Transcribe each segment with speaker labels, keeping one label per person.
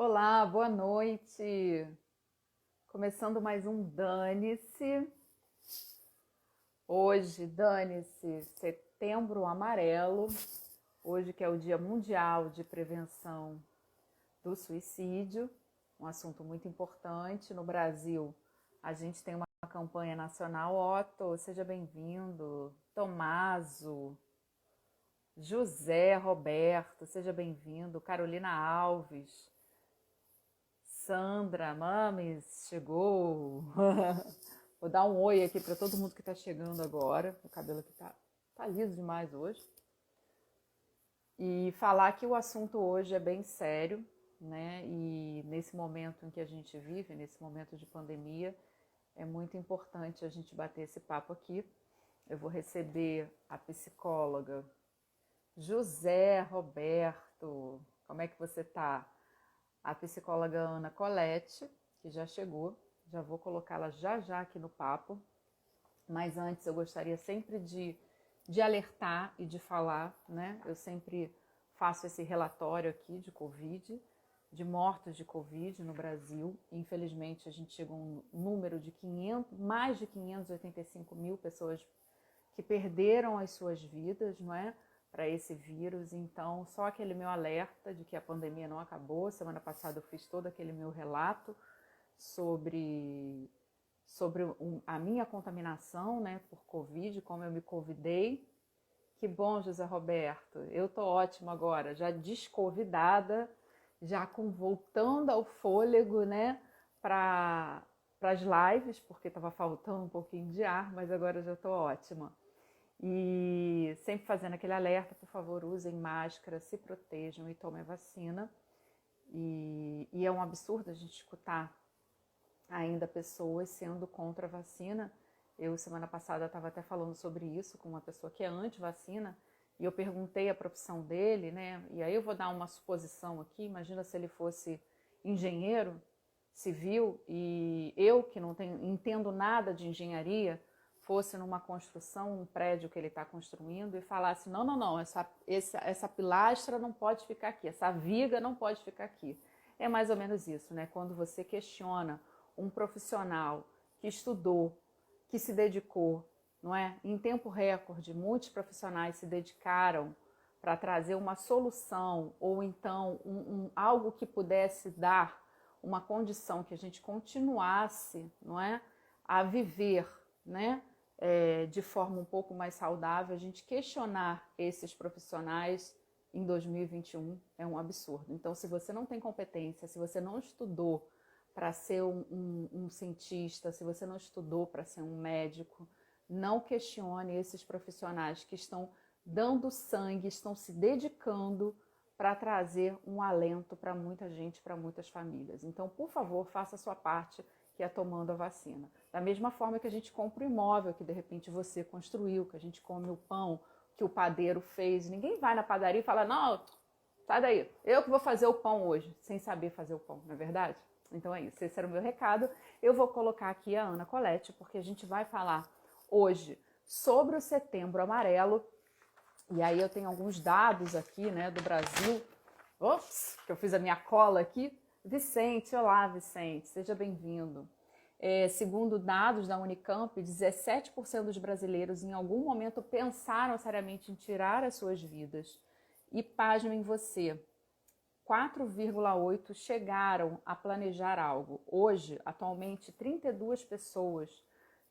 Speaker 1: Olá, boa noite. Começando mais um Dane-se. Hoje, Dane-se, Setembro Amarelo. Hoje que é o Dia Mundial de Prevenção do Suicídio, um assunto muito importante. No Brasil, a gente tem uma campanha nacional. Otto, seja bem-vindo. Tomaso, José Roberto, seja bem-vindo. Carolina Alves. Sandra, Mames, chegou. Vou dar um oi aqui para todo mundo que está chegando agora. O cabelo aqui tá liso demais hoje. E falar que o assunto hoje é bem sério, né? E nesse momento em que a gente vive, nesse momento de pandemia, é muito importante a gente bater esse papo aqui. Eu vou receber a psicóloga José Roberto. Como é que você tá? A psicóloga Ana Colette, que já chegou, já vou colocá-la já aqui no papo, mas antes eu gostaria sempre de alertar e de falar, né? Eu sempre faço esse relatório aqui de Covid, de mortos de Covid no Brasil. Infelizmente a gente chegou a um número de mais de 585 mil pessoas que perderam as suas vidas, não é? Para esse vírus, então só aquele meu alerta de que a pandemia não acabou. Semana passada eu fiz todo aquele meu relato sobre a minha contaminação, né, por Covid, como eu me convidei. Que bom, José Roberto, eu tô ótima agora, já descovidada, já voltando ao fôlego, né, para as lives, porque estava faltando um pouquinho de ar, mas agora já tô ótima. E sempre fazendo aquele alerta, por favor, usem máscara, se protejam e tomem a vacina. E é um absurdo a gente escutar ainda pessoas sendo contra a vacina. Eu, semana passada, estava até falando sobre isso com uma pessoa que é anti-vacina, e eu perguntei a profissão dele, né? E aí eu vou dar uma suposição aqui, imagina se ele fosse engenheiro civil e eu, que não entendo nada de engenharia, fosse numa construção, um prédio que ele está construindo e falasse, não, essa pilastra não pode ficar aqui, essa viga não pode ficar aqui. É mais ou menos isso, né? Quando você questiona um profissional que estudou, que se dedicou, não é? Em tempo recorde, muitos profissionais se dedicaram para trazer uma solução ou então algo que pudesse dar uma condição que a gente continuasse, não é, a viver, né, de forma um pouco mais saudável. A gente questionar esses profissionais em 2021 é um absurdo. Então, se você não tem competência, se você não estudou para ser um cientista, se você não estudou para ser um médico, não questione esses profissionais que estão dando sangue, estão se dedicando para trazer um alento para muita gente, para muitas famílias. Então, por favor, faça a sua parte, que é tomando a vacina. Da mesma forma que a gente compra o imóvel que de repente você construiu, que a gente come o pão que o padeiro fez. Ninguém vai na padaria e fala, não, sai daí, eu que vou fazer o pão hoje, sem saber fazer o pão, não é verdade? Então é isso, esse era o meu recado. Eu vou colocar aqui a Ana Colette, porque a gente vai falar hoje sobre o Setembro Amarelo. E aí eu tenho alguns dados aqui, né, do Brasil. Ops, que eu fiz a minha cola aqui. Vicente, olá Vicente, seja bem-vindo. Segundo dados da Unicamp, 17% dos brasileiros em algum momento pensaram seriamente em tirar as suas vidas. E pasmem você, 4,8 chegaram a planejar algo. Hoje, atualmente, 32 pessoas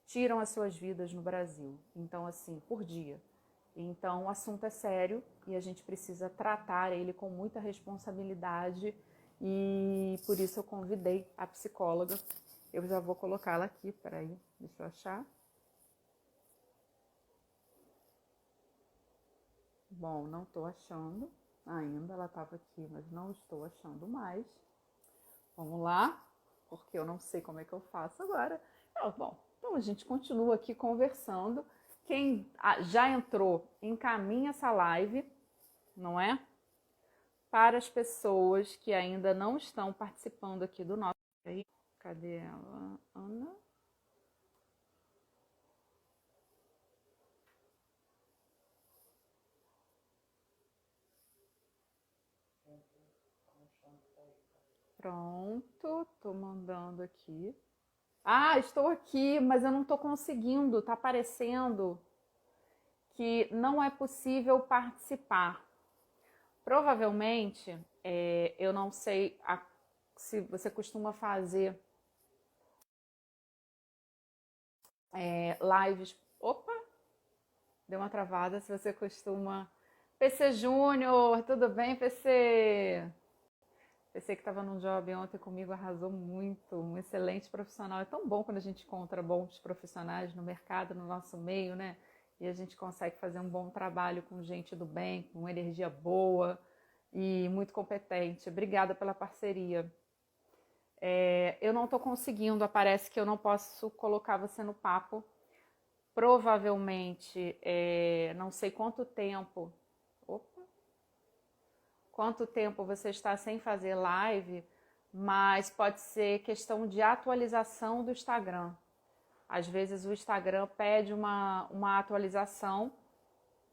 Speaker 1: tiram as suas vidas no Brasil. Então, assim, por dia. Então, o assunto é sério e a gente precisa tratar ele com muita responsabilidade, e por isso eu convidei a psicóloga. Eu já vou colocá-la aqui, peraí, deixa eu achar. Bom, não estou achando ainda, ela estava aqui, mas não estou achando mais. Vamos lá, porque eu não sei como é que eu faço agora. Bom, então a gente continua aqui conversando. Quem já entrou, encaminha essa live, não é? Para as pessoas que ainda não estão participando aqui do nosso... Cadê ela? Ana? Pronto, tô mandando aqui. Ah, estou aqui, mas eu não estou conseguindo. Tá aparecendo que não é possível participar. Provavelmente, eu não sei se você costuma fazer lives. Opa, deu uma travada. Se você costuma. PC Júnior, tudo bem, PC? PC que estava num job ontem comigo arrasou muito, um excelente profissional. É tão bom quando a gente encontra bons profissionais no mercado, no nosso meio, né? E a gente consegue fazer um bom trabalho com gente do bem, com energia boa e muito competente. Obrigada pela parceria. Eu não estou conseguindo, parece que eu não posso colocar você no papo. Provavelmente, não sei quanto tempo você está sem fazer live, mas pode ser questão de atualização do Instagram. Às vezes o Instagram pede uma atualização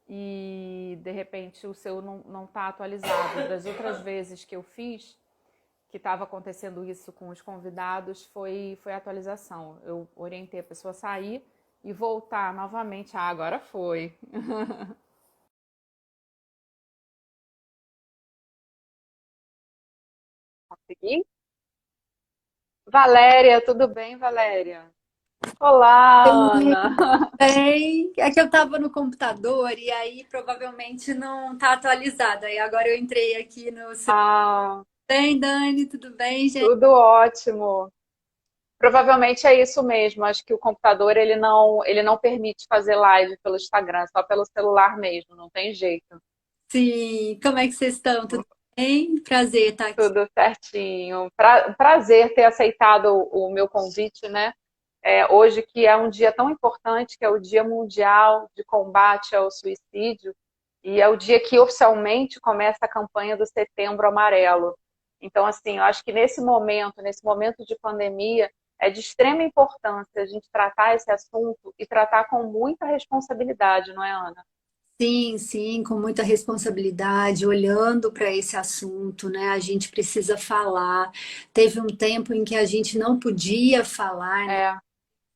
Speaker 1: e de repente o seu não está atualizado. Das outras vezes que eu fiz, que estava acontecendo isso com os convidados, foi atualização. Eu orientei a pessoa a sair e voltar novamente. Ah, agora foi. Consegui? Valéria, tudo bem, Valéria? Olá,
Speaker 2: Oi,
Speaker 1: Ana.
Speaker 2: bem. É que eu tava no computador e aí provavelmente não tá atualizado. Aí agora eu entrei aqui no seu.
Speaker 1: Ah,
Speaker 2: Bem, Dani, tudo bem, gente?
Speaker 1: tudo ótimo. Provavelmente é isso mesmo. Acho que o computador ele não permite fazer live pelo Instagram, só pelo celular mesmo, não tem jeito.
Speaker 2: Sim, como é que vocês estão? Tudo bem? Prazer estar aqui.
Speaker 1: Tudo certinho. Prazer ter aceitado o meu convite, né? Hoje que é um dia tão importante, que é o Dia Mundial de Combate ao Suicídio, e é o dia que oficialmente começa a campanha do Setembro Amarelo. Então, assim, eu acho que nesse momento de pandemia, é de extrema importância a gente tratar esse assunto e tratar com muita responsabilidade, não é, Ana?
Speaker 2: Sim, sim, com muita responsabilidade, olhando para esse assunto, né? A gente precisa falar. Teve um tempo em que a gente não podia falar, né?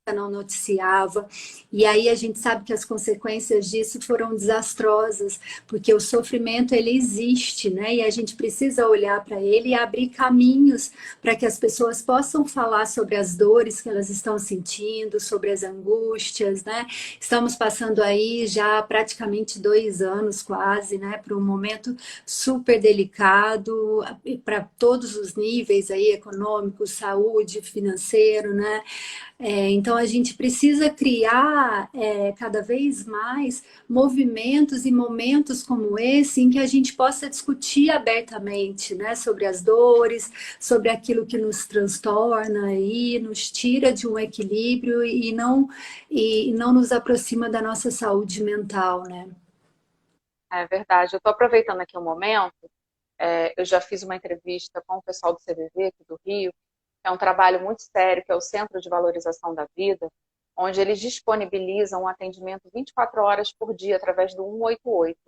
Speaker 1: É,
Speaker 2: Não noticiava. E aí a gente sabe que as consequências disso foram desastrosas, porque o sofrimento ele existe, né? E a gente precisa olhar para ele e abrir caminhos para que as pessoas possam falar sobre as dores que elas estão sentindo, sobre as angústias, né? Estamos passando aí já praticamente 2 anos quase, né? Por um momento super delicado para todos os níveis aí, econômico, saúde, financeiro, né? Então a gente precisa criar cada vez mais movimentos e momentos como esse em que a gente possa discutir abertamente, né, sobre as dores, sobre aquilo que nos transtorna e nos tira de um equilíbrio e não nos aproxima da nossa saúde mental, né?
Speaker 1: é verdade. Eu estou aproveitando aqui o momento. Eu já fiz uma entrevista com o pessoal do CVV aqui do Rio. É um trabalho muito sério, que é o Centro de Valorização da Vida, onde eles disponibilizam um atendimento 24 horas por dia através do 188.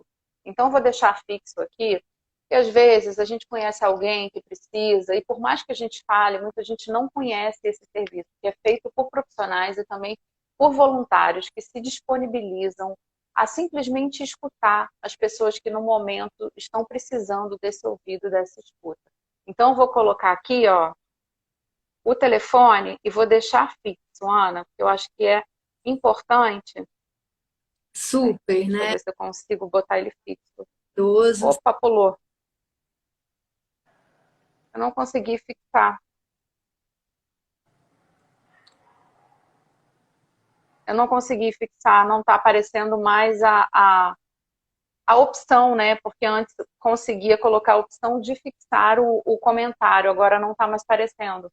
Speaker 1: Então, eu vou deixar fixo aqui, que às vezes a gente conhece alguém que precisa, e por mais que a gente fale, muita gente não conhece esse serviço, que é feito por profissionais e também por voluntários que se disponibilizam a simplesmente escutar as pessoas que no momento estão precisando desse ouvido, dessa escuta. Então, eu vou colocar aqui, ó, o telefone e vou deixar fixo, Ana, porque eu acho que é importante. Peraí,
Speaker 2: Super,
Speaker 1: deixa eu
Speaker 2: né?
Speaker 1: ver se eu consigo botar ele fixo.
Speaker 2: Idoso.
Speaker 1: Opa, pulou. Eu não consegui fixar. Eu não consegui fixar, não está aparecendo mais a opção, né? Porque antes conseguia colocar a opção de fixar o comentário, agora não está mais aparecendo.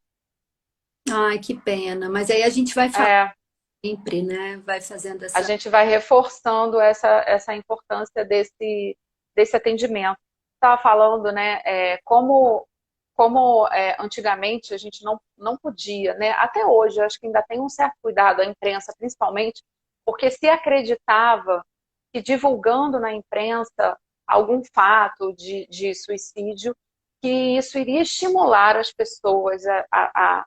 Speaker 2: Ai, que pena. Mas aí a gente vai falar
Speaker 1: É,
Speaker 2: sempre, né? Vai fazendo
Speaker 1: a
Speaker 2: essa.
Speaker 1: gente vai reforçando essa importância desse atendimento. Estava falando, né, como antigamente a gente não podia, né, até hoje eu acho que ainda tem um certo cuidado, a imprensa principalmente, porque se acreditava que divulgando na imprensa algum fato de suicídio, que isso iria estimular as pessoas a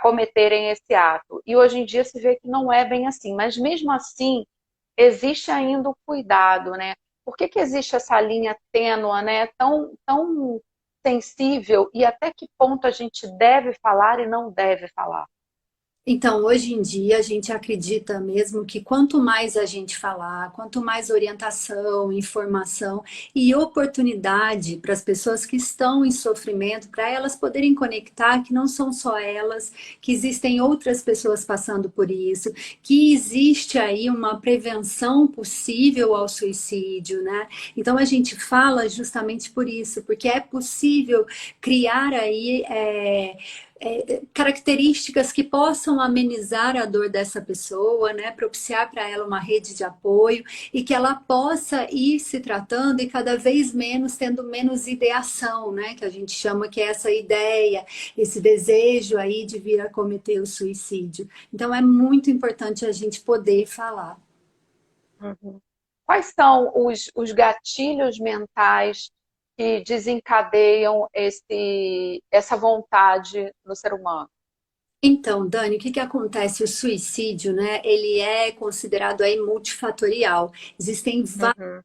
Speaker 1: cometerem esse ato. E hoje em dia se vê que não é bem assim, mas mesmo assim existe ainda o cuidado, né? Por que que existe essa linha tênue, né? Tão sensível, e até que ponto a gente deve falar e não deve falar?
Speaker 2: Então, hoje em dia, a gente acredita mesmo que quanto mais a gente falar, quanto mais orientação, informação e oportunidade para as pessoas que estão em sofrimento, para elas poderem conectar que não são só elas, que existem outras pessoas passando por isso, que existe aí uma prevenção possível ao suicídio, né? Então, a gente fala justamente por isso, porque é possível criar aí. Características que possam amenizar a dor dessa pessoa, né? Propiciar para ela uma rede de apoio e que ela possa ir se tratando e cada vez menos tendo menos ideação, né? Que a gente chama que é essa ideia, esse desejo aí de vir a cometer o suicídio. Então é muito importante a gente poder falar.
Speaker 1: Uhum. Quais são os gatilhos mentais que desencadeiam essa vontade no ser humano?
Speaker 2: Então, Dani, o que que acontece? O suicídio, né? Ele é considerado aí multifatorial. Existem
Speaker 1: Uhum.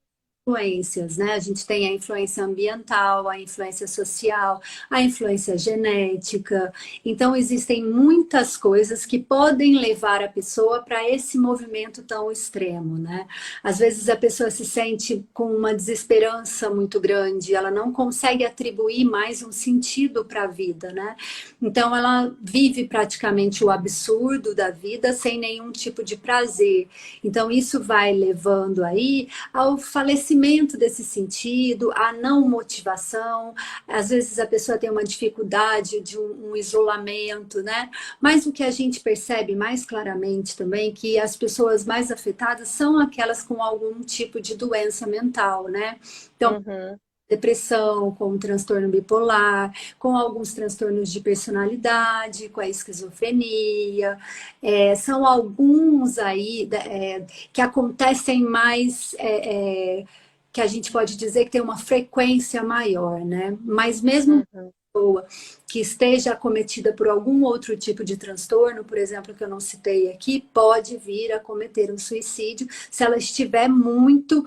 Speaker 2: influências, né? A gente tem a influência ambiental, a influência social, a influência genética. Então, existem muitas coisas que podem levar a pessoa para esse movimento tão extremo, né? Às vezes a pessoa se sente com uma desesperança muito grande, ela não consegue atribuir mais um sentido para a vida, né? Então, ela vive praticamente o absurdo da vida sem nenhum tipo de prazer. Então, isso vai levando aí ao falecimento desse sentido, à não motivação. Às vezes a pessoa tem uma dificuldade de um isolamento, né? Mas o que a gente percebe mais claramente também é que as pessoas mais afetadas são aquelas com algum tipo de doença mental, né? Então,
Speaker 1: Uhum.
Speaker 2: depressão, com transtorno bipolar, com alguns transtornos de personalidade, com a esquizofrenia. São alguns aí que acontecem mais, que a gente pode dizer que tem uma frequência maior, né? Mas mesmo
Speaker 1: Uhum.
Speaker 2: pessoa que esteja acometida por algum outro tipo de transtorno, por exemplo, que eu não citei aqui, pode vir a cometer um suicídio se ela estiver muito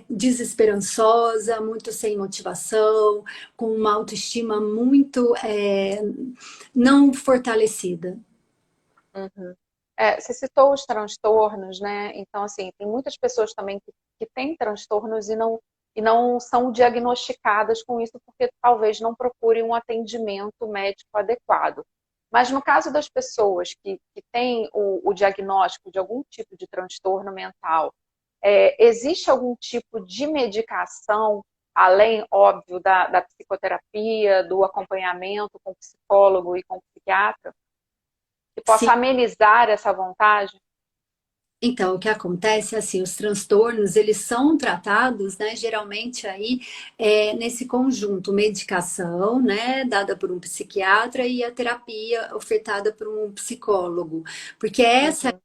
Speaker 2: desesperançosa, muito sem motivação, com uma autoestima muito não fortalecida.
Speaker 1: Uhum. Você citou os transtornos, né? Então, assim, tem muitas pessoas também que têm transtornos e não são diagnosticadas com isso porque talvez não procurem um atendimento médico adequado. Mas no caso das pessoas que têm o diagnóstico de algum tipo de transtorno mental, existe algum tipo de medicação, além, óbvio, da psicoterapia, do acompanhamento com psicólogo e com psiquiatra? Que
Speaker 2: Sim.
Speaker 1: possa amenizar essa vontade?
Speaker 2: Então, o que acontece é assim, os transtornos, eles são tratados, né, geralmente aí nesse conjunto, medicação, né, dada por um psiquiatra e a terapia ofertada por um psicólogo, porque essa
Speaker 1: Uhum.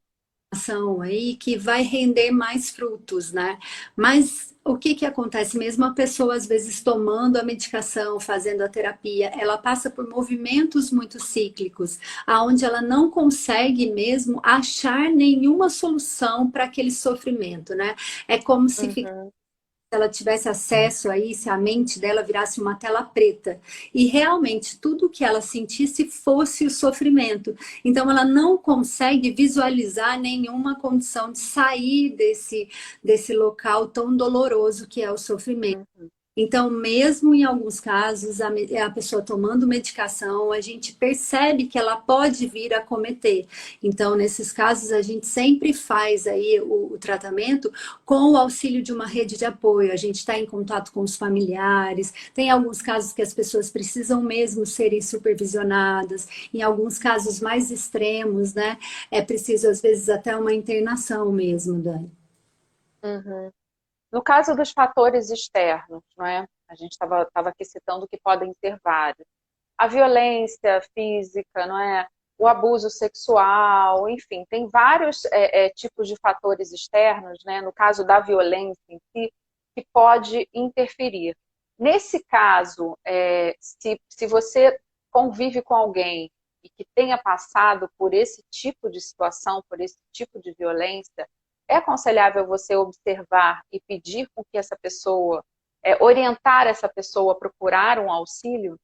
Speaker 2: ação aí que vai render mais frutos, né? Mas o que que acontece mesmo a pessoa às vezes tomando a medicação, fazendo a terapia, ela passa por movimentos muito cíclicos, aonde ela não consegue mesmo achar nenhuma solução para aquele sofrimento, né? É como se
Speaker 1: Uhum.
Speaker 2: ela tivesse acesso aí, se a mente dela virasse uma tela preta e realmente tudo que ela sentisse fosse o sofrimento. Então ela não consegue visualizar nenhuma condição de sair desse local tão doloroso que é o sofrimento.
Speaker 1: Uhum.
Speaker 2: Então, mesmo em alguns casos, a pessoa tomando medicação, a gente percebe que ela pode vir a cometer. Então, nesses casos, a gente sempre faz aí o tratamento com o auxílio de uma rede de apoio. A gente está em contato com os familiares. Tem alguns casos que as pessoas precisam mesmo serem supervisionadas. Em alguns casos mais extremos, né? É preciso, às vezes, até uma internação mesmo, Dani.
Speaker 1: Uhum. No caso dos fatores externos, não é? A gente estava aqui citando que podem ser vários. A violência física, não é? O abuso sexual, enfim, tem vários tipos de fatores externos, né? No caso da violência em si, que pode interferir. Nesse caso, se você convive com alguém e que tenha passado por esse tipo de situação, por esse tipo de violência, é aconselhável você observar e pedir com que essa pessoa, orientar essa pessoa a procurar um auxílio?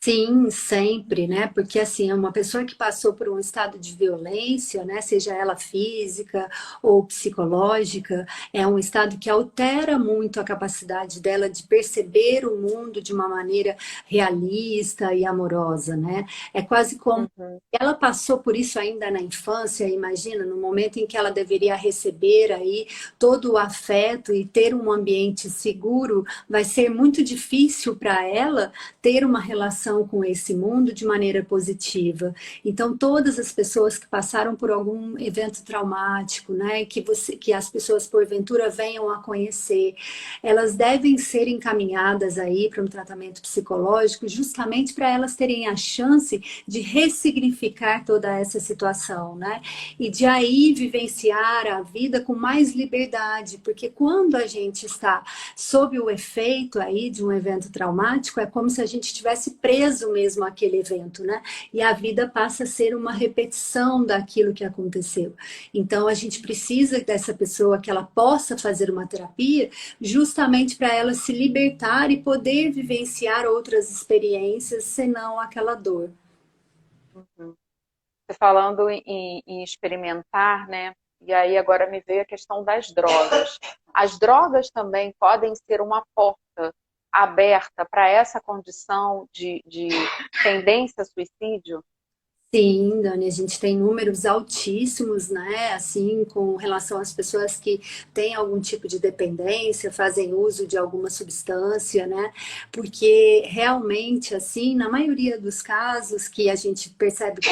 Speaker 2: Sim, sempre, né? Porque assim, é uma pessoa que passou por um estado de violência, né? Seja ela física ou psicológica, é um estado que altera muito a capacidade dela de perceber o mundo de uma maneira realista e amorosa, né? É quase como
Speaker 1: Uhum.
Speaker 2: ela passou por isso ainda na infância, imagina, no momento em que ela deveria receber aí todo o afeto e ter um ambiente seguro, vai ser muito difícil para ela ter uma relação com esse mundo de maneira positiva. Então, todas as pessoas que passaram por algum evento traumático, né, que as pessoas porventura venham a conhecer, elas devem ser encaminhadas aí para um tratamento psicológico, justamente para elas terem a chance de ressignificar toda essa situação, né? E de aí vivenciar a vida com mais liberdade, porque quando a gente está sob o efeito aí de um evento traumático, é como se a gente estivesse preso mesmo àquele evento, né? E a vida passa a ser uma repetição daquilo que aconteceu. Então, a gente precisa dessa pessoa que ela possa fazer uma terapia justamente para ela se libertar e poder vivenciar outras experiências, senão aquela dor.
Speaker 1: Uhum. Você falando em experimentar, né? E aí agora me veio a questão das drogas. As drogas também podem ser uma porta aberta para essa condição de tendência a suicídio?
Speaker 2: Sim, Dani, a gente tem números altíssimos, né? Assim, com relação às pessoas que têm algum tipo de dependência, fazem uso de alguma substância, né? Porque realmente, assim, na maioria dos casos que a gente percebe que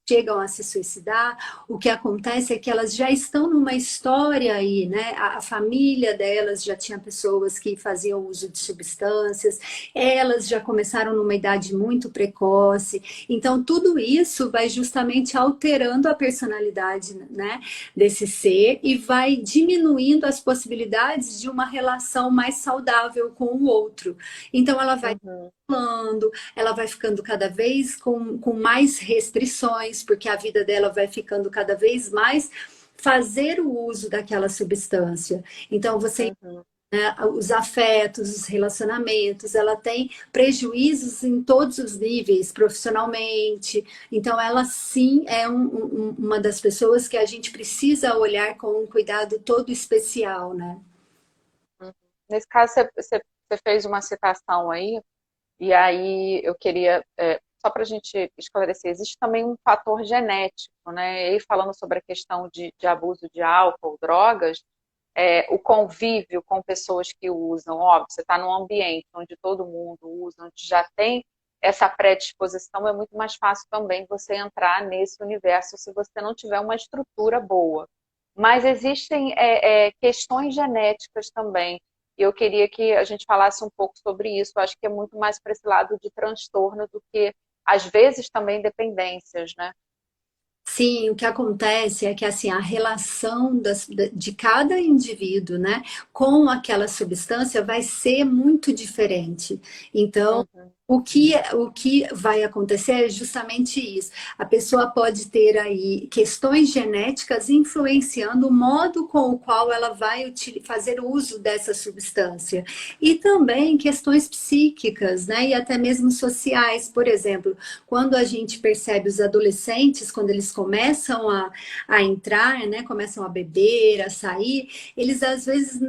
Speaker 2: chegam a se suicidar, o que acontece é que elas já estão numa história aí, né? A família delas já tinha pessoas que faziam uso de substâncias, elas já começaram numa idade muito precoce, então tudo isso vai justamente alterando a personalidade, né, desse ser e vai diminuindo as possibilidades de uma relação mais saudável com o outro. Então ela vai
Speaker 1: Uhum,
Speaker 2: ela vai ficando cada vez com mais restrições, porque a vida dela vai ficando cada vez mais fazer o uso daquela substância. Então, você,
Speaker 1: uhum,
Speaker 2: né, os afetos, os relacionamentos, ela tem prejuízos em todos os níveis, profissionalmente. Então, ela sim é uma das pessoas que a gente precisa olhar com um cuidado todo especial, né?
Speaker 1: uhum. Nesse caso, você fez uma citação aí, e aí eu queria, só para a gente esclarecer, existe também um fator genético, né? E aí, falando sobre a questão de abuso de álcool, drogas, o convívio com pessoas que usam, óbvio, você está num ambiente onde todo mundo usa, onde já tem essa predisposição, é muito mais fácil também você entrar nesse universo se você não tiver uma estrutura boa. Mas existem questões genéticas também, e eu queria que a gente falasse um pouco sobre isso. Eu acho que é muito mais para esse lado de transtorno do que, às vezes, também dependências, né?
Speaker 2: Sim, o que acontece é que assim a relação de cada indivíduo, né, com aquela substância vai ser muito diferente. Então,
Speaker 1: Uhum,
Speaker 2: o que vai acontecer é justamente isso. A pessoa pode ter aí questões genéticas influenciando o modo com o qual ela vai fazer uso dessa substância. E também questões psíquicas, né, e até mesmo sociais. Por exemplo, quando a gente percebe os adolescentes, quando eles começam a entrar, né, começam a beber, a sair, eles às vezes,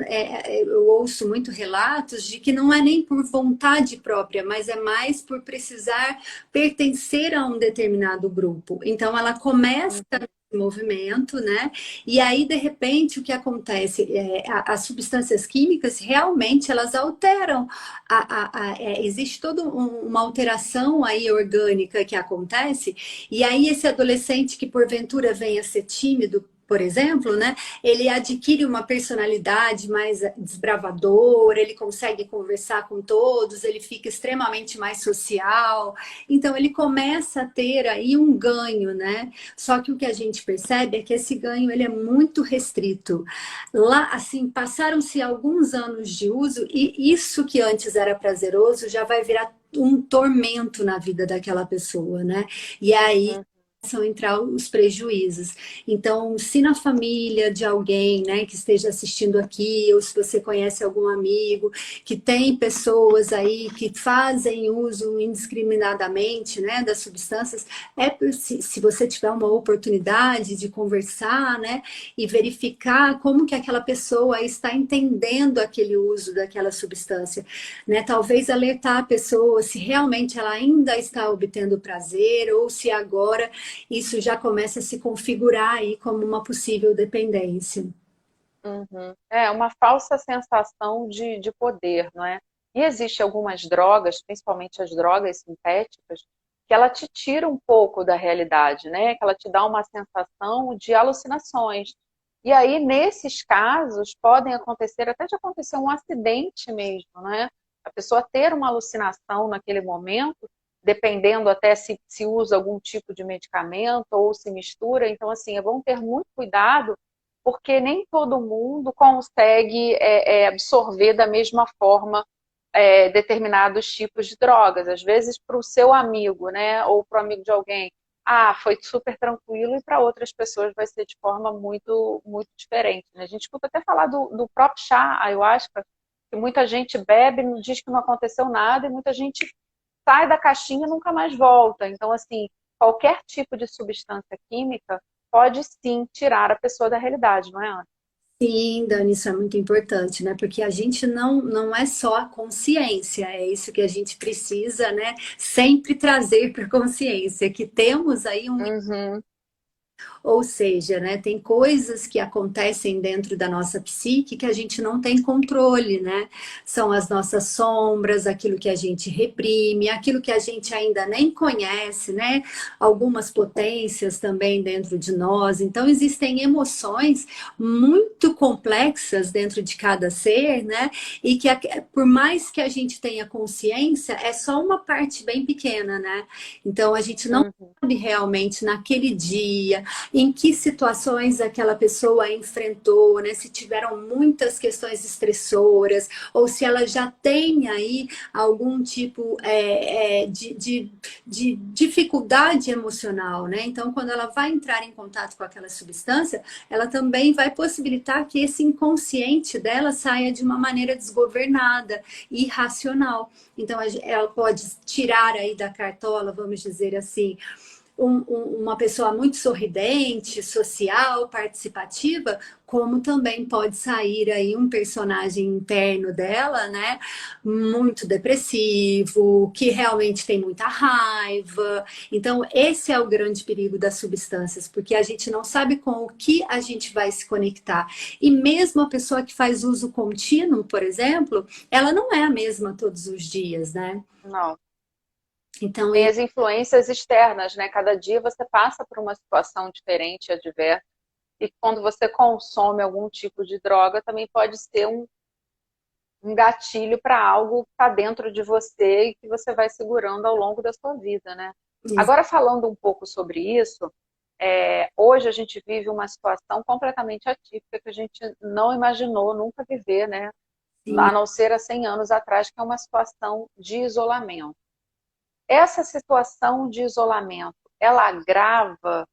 Speaker 2: eu ouço muito relatos de que não é nem por vontade própria, mas é mais por precisar pertencer a um determinado grupo. Então ela começa
Speaker 1: uhum,
Speaker 2: movimento, né? E aí, de repente, o que acontece? As substâncias químicas realmente elas alteram. Existe toda uma alteração aí orgânica que acontece, e aí esse adolescente que porventura venha a ser tímido, por exemplo, né, ele adquire uma personalidade mais desbravadora, ele consegue conversar com todos, ele fica extremamente mais social, então ele começa a ter aí um ganho, né? Só que o que a gente percebe é que esse ganho ele é muito restrito. Lá, assim, passaram-se alguns anos de uso e isso que antes era prazeroso já vai virar um tormento na vida daquela pessoa, né? E aí começam a entrar os prejuízos. Então, se na família de alguém, né, que esteja assistindo aqui, ou se você conhece algum amigo, que tem pessoas aí que fazem uso indiscriminadamente, né, das substâncias, se você tiver uma oportunidade de conversar, né, e verificar como que aquela pessoa está entendendo aquele uso daquela substância, né, talvez alertar a pessoa se realmente ela ainda está obtendo prazer ou se agora isso já começa a se configurar aí como uma possível dependência.
Speaker 3: Uhum. É uma falsa sensação de poder, não é? E existe algumas drogas, principalmente as drogas sintéticas, que ela te tira um pouco da realidade, né? Que ela te dá uma sensação de alucinações. E aí, nesses casos, podem acontecer, até de acontecer um acidente mesmo, né? A pessoa ter uma alucinação naquele momento, dependendo até se usa algum tipo de medicamento ou se mistura. Então, assim, é bom ter muito cuidado porque nem todo mundo consegue absorver da mesma forma determinados tipos de drogas. Às vezes, para o seu amigo, né, ou para o amigo de alguém, foi super tranquilo, e para outras pessoas vai ser de forma muito, muito diferente. Né? A gente escuta até falar do próprio chá, ayahuasca, que muita gente bebe, diz que não aconteceu nada, e muita gente sai da caixinha e nunca mais volta. Então, assim, qualquer tipo de substância química pode sim tirar a pessoa da realidade, não é, Ana?
Speaker 2: Sim, Dani, isso é muito importante, né? Porque a gente não é só a consciência, é isso que a gente precisa, né? Sempre trazer para a consciência, que temos aí um.
Speaker 3: Uhum.
Speaker 2: Ou seja, né, tem coisas que acontecem dentro da nossa psique que a gente não tem controle, né? São as nossas sombras, aquilo que a gente reprime, aquilo que a gente ainda nem conhece, né? Algumas potências também dentro de nós. Então, existem emoções muito complexas dentro de cada ser, né? E que, por mais que a gente tenha consciência, é só uma parte bem pequena, né? Então, a gente não
Speaker 3: Uhum.
Speaker 2: sabe realmente naquele dia em que situações aquela pessoa enfrentou, né? Se tiveram muitas questões estressoras, ou se ela já tem aí algum tipo de dificuldade emocional, né? Então, quando ela vai entrar em contato com aquela substância, ela também vai possibilitar que esse inconsciente dela saia de uma maneira desgovernada, irracional. Então, ela pode tirar aí da cartola, vamos dizer assim, uma pessoa muito sorridente, social, participativa, como também pode sair aí um personagem interno dela, né? Muito depressivo, que realmente tem muita raiva. Então, esse é o grande perigo das substâncias, porque a gente não sabe com o que a gente vai se conectar. E mesmo a pessoa que faz uso contínuo, por exemplo, ela não é a mesma todos os dias, né?
Speaker 3: Não.
Speaker 2: Então,
Speaker 3: Tem as influências externas, né? Cada dia você passa por uma situação diferente, adversa, e quando você consome algum tipo de droga, também pode ser um gatilho para algo que está dentro de você e que você vai segurando ao longo da sua vida, né? Agora, falando um pouco sobre isso, hoje a gente vive uma situação completamente atípica que a gente não imaginou nunca viver, né?
Speaker 2: sim,
Speaker 3: A não ser há 100 anos atrás, que é uma situação de isolamento. Essa situação de isolamento, ela agrava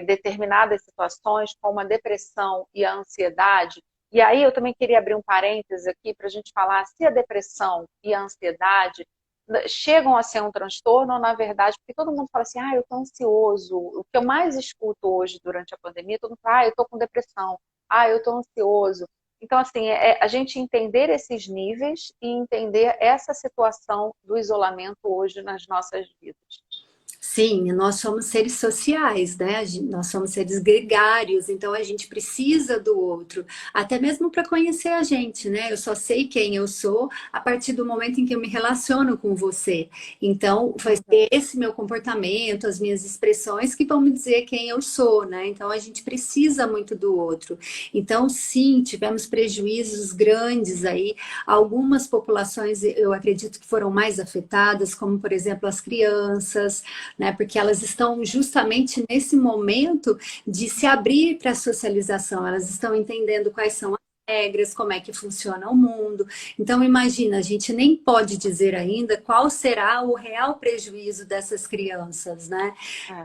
Speaker 3: determinadas situações, como a depressão e a ansiedade. E aí eu também queria abrir um parênteses aqui para a gente falar se a depressão e a ansiedade chegam a ser um transtorno ou, na verdade, porque todo mundo fala assim, eu estou ansioso. O que eu mais escuto hoje durante a pandemia, todo mundo fala, eu estou com depressão, eu estou ansioso. Então, assim, a gente entender esses níveis e entender essa situação do isolamento hoje nas nossas vidas.
Speaker 2: Sim, nós somos seres sociais, né? Nós somos seres gregários, então a gente precisa do outro, até mesmo para conhecer a gente, né? Eu só sei quem eu sou a partir do momento em que eu me relaciono com você. Então, vai ser esse meu comportamento, as minhas expressões que vão me dizer quem eu sou, né? Então, a gente precisa muito do outro. Então, sim, tivemos prejuízos grandes aí. Algumas populações, eu acredito que foram mais afetadas, como, por exemplo, as crianças, né? Porque elas estão justamente nesse momento de se abrir para a socialização, elas estão entendendo quais são as regras, como é que funciona o mundo. Então, imagina, a gente nem pode dizer ainda qual será o real prejuízo dessas crianças, né?
Speaker 3: É.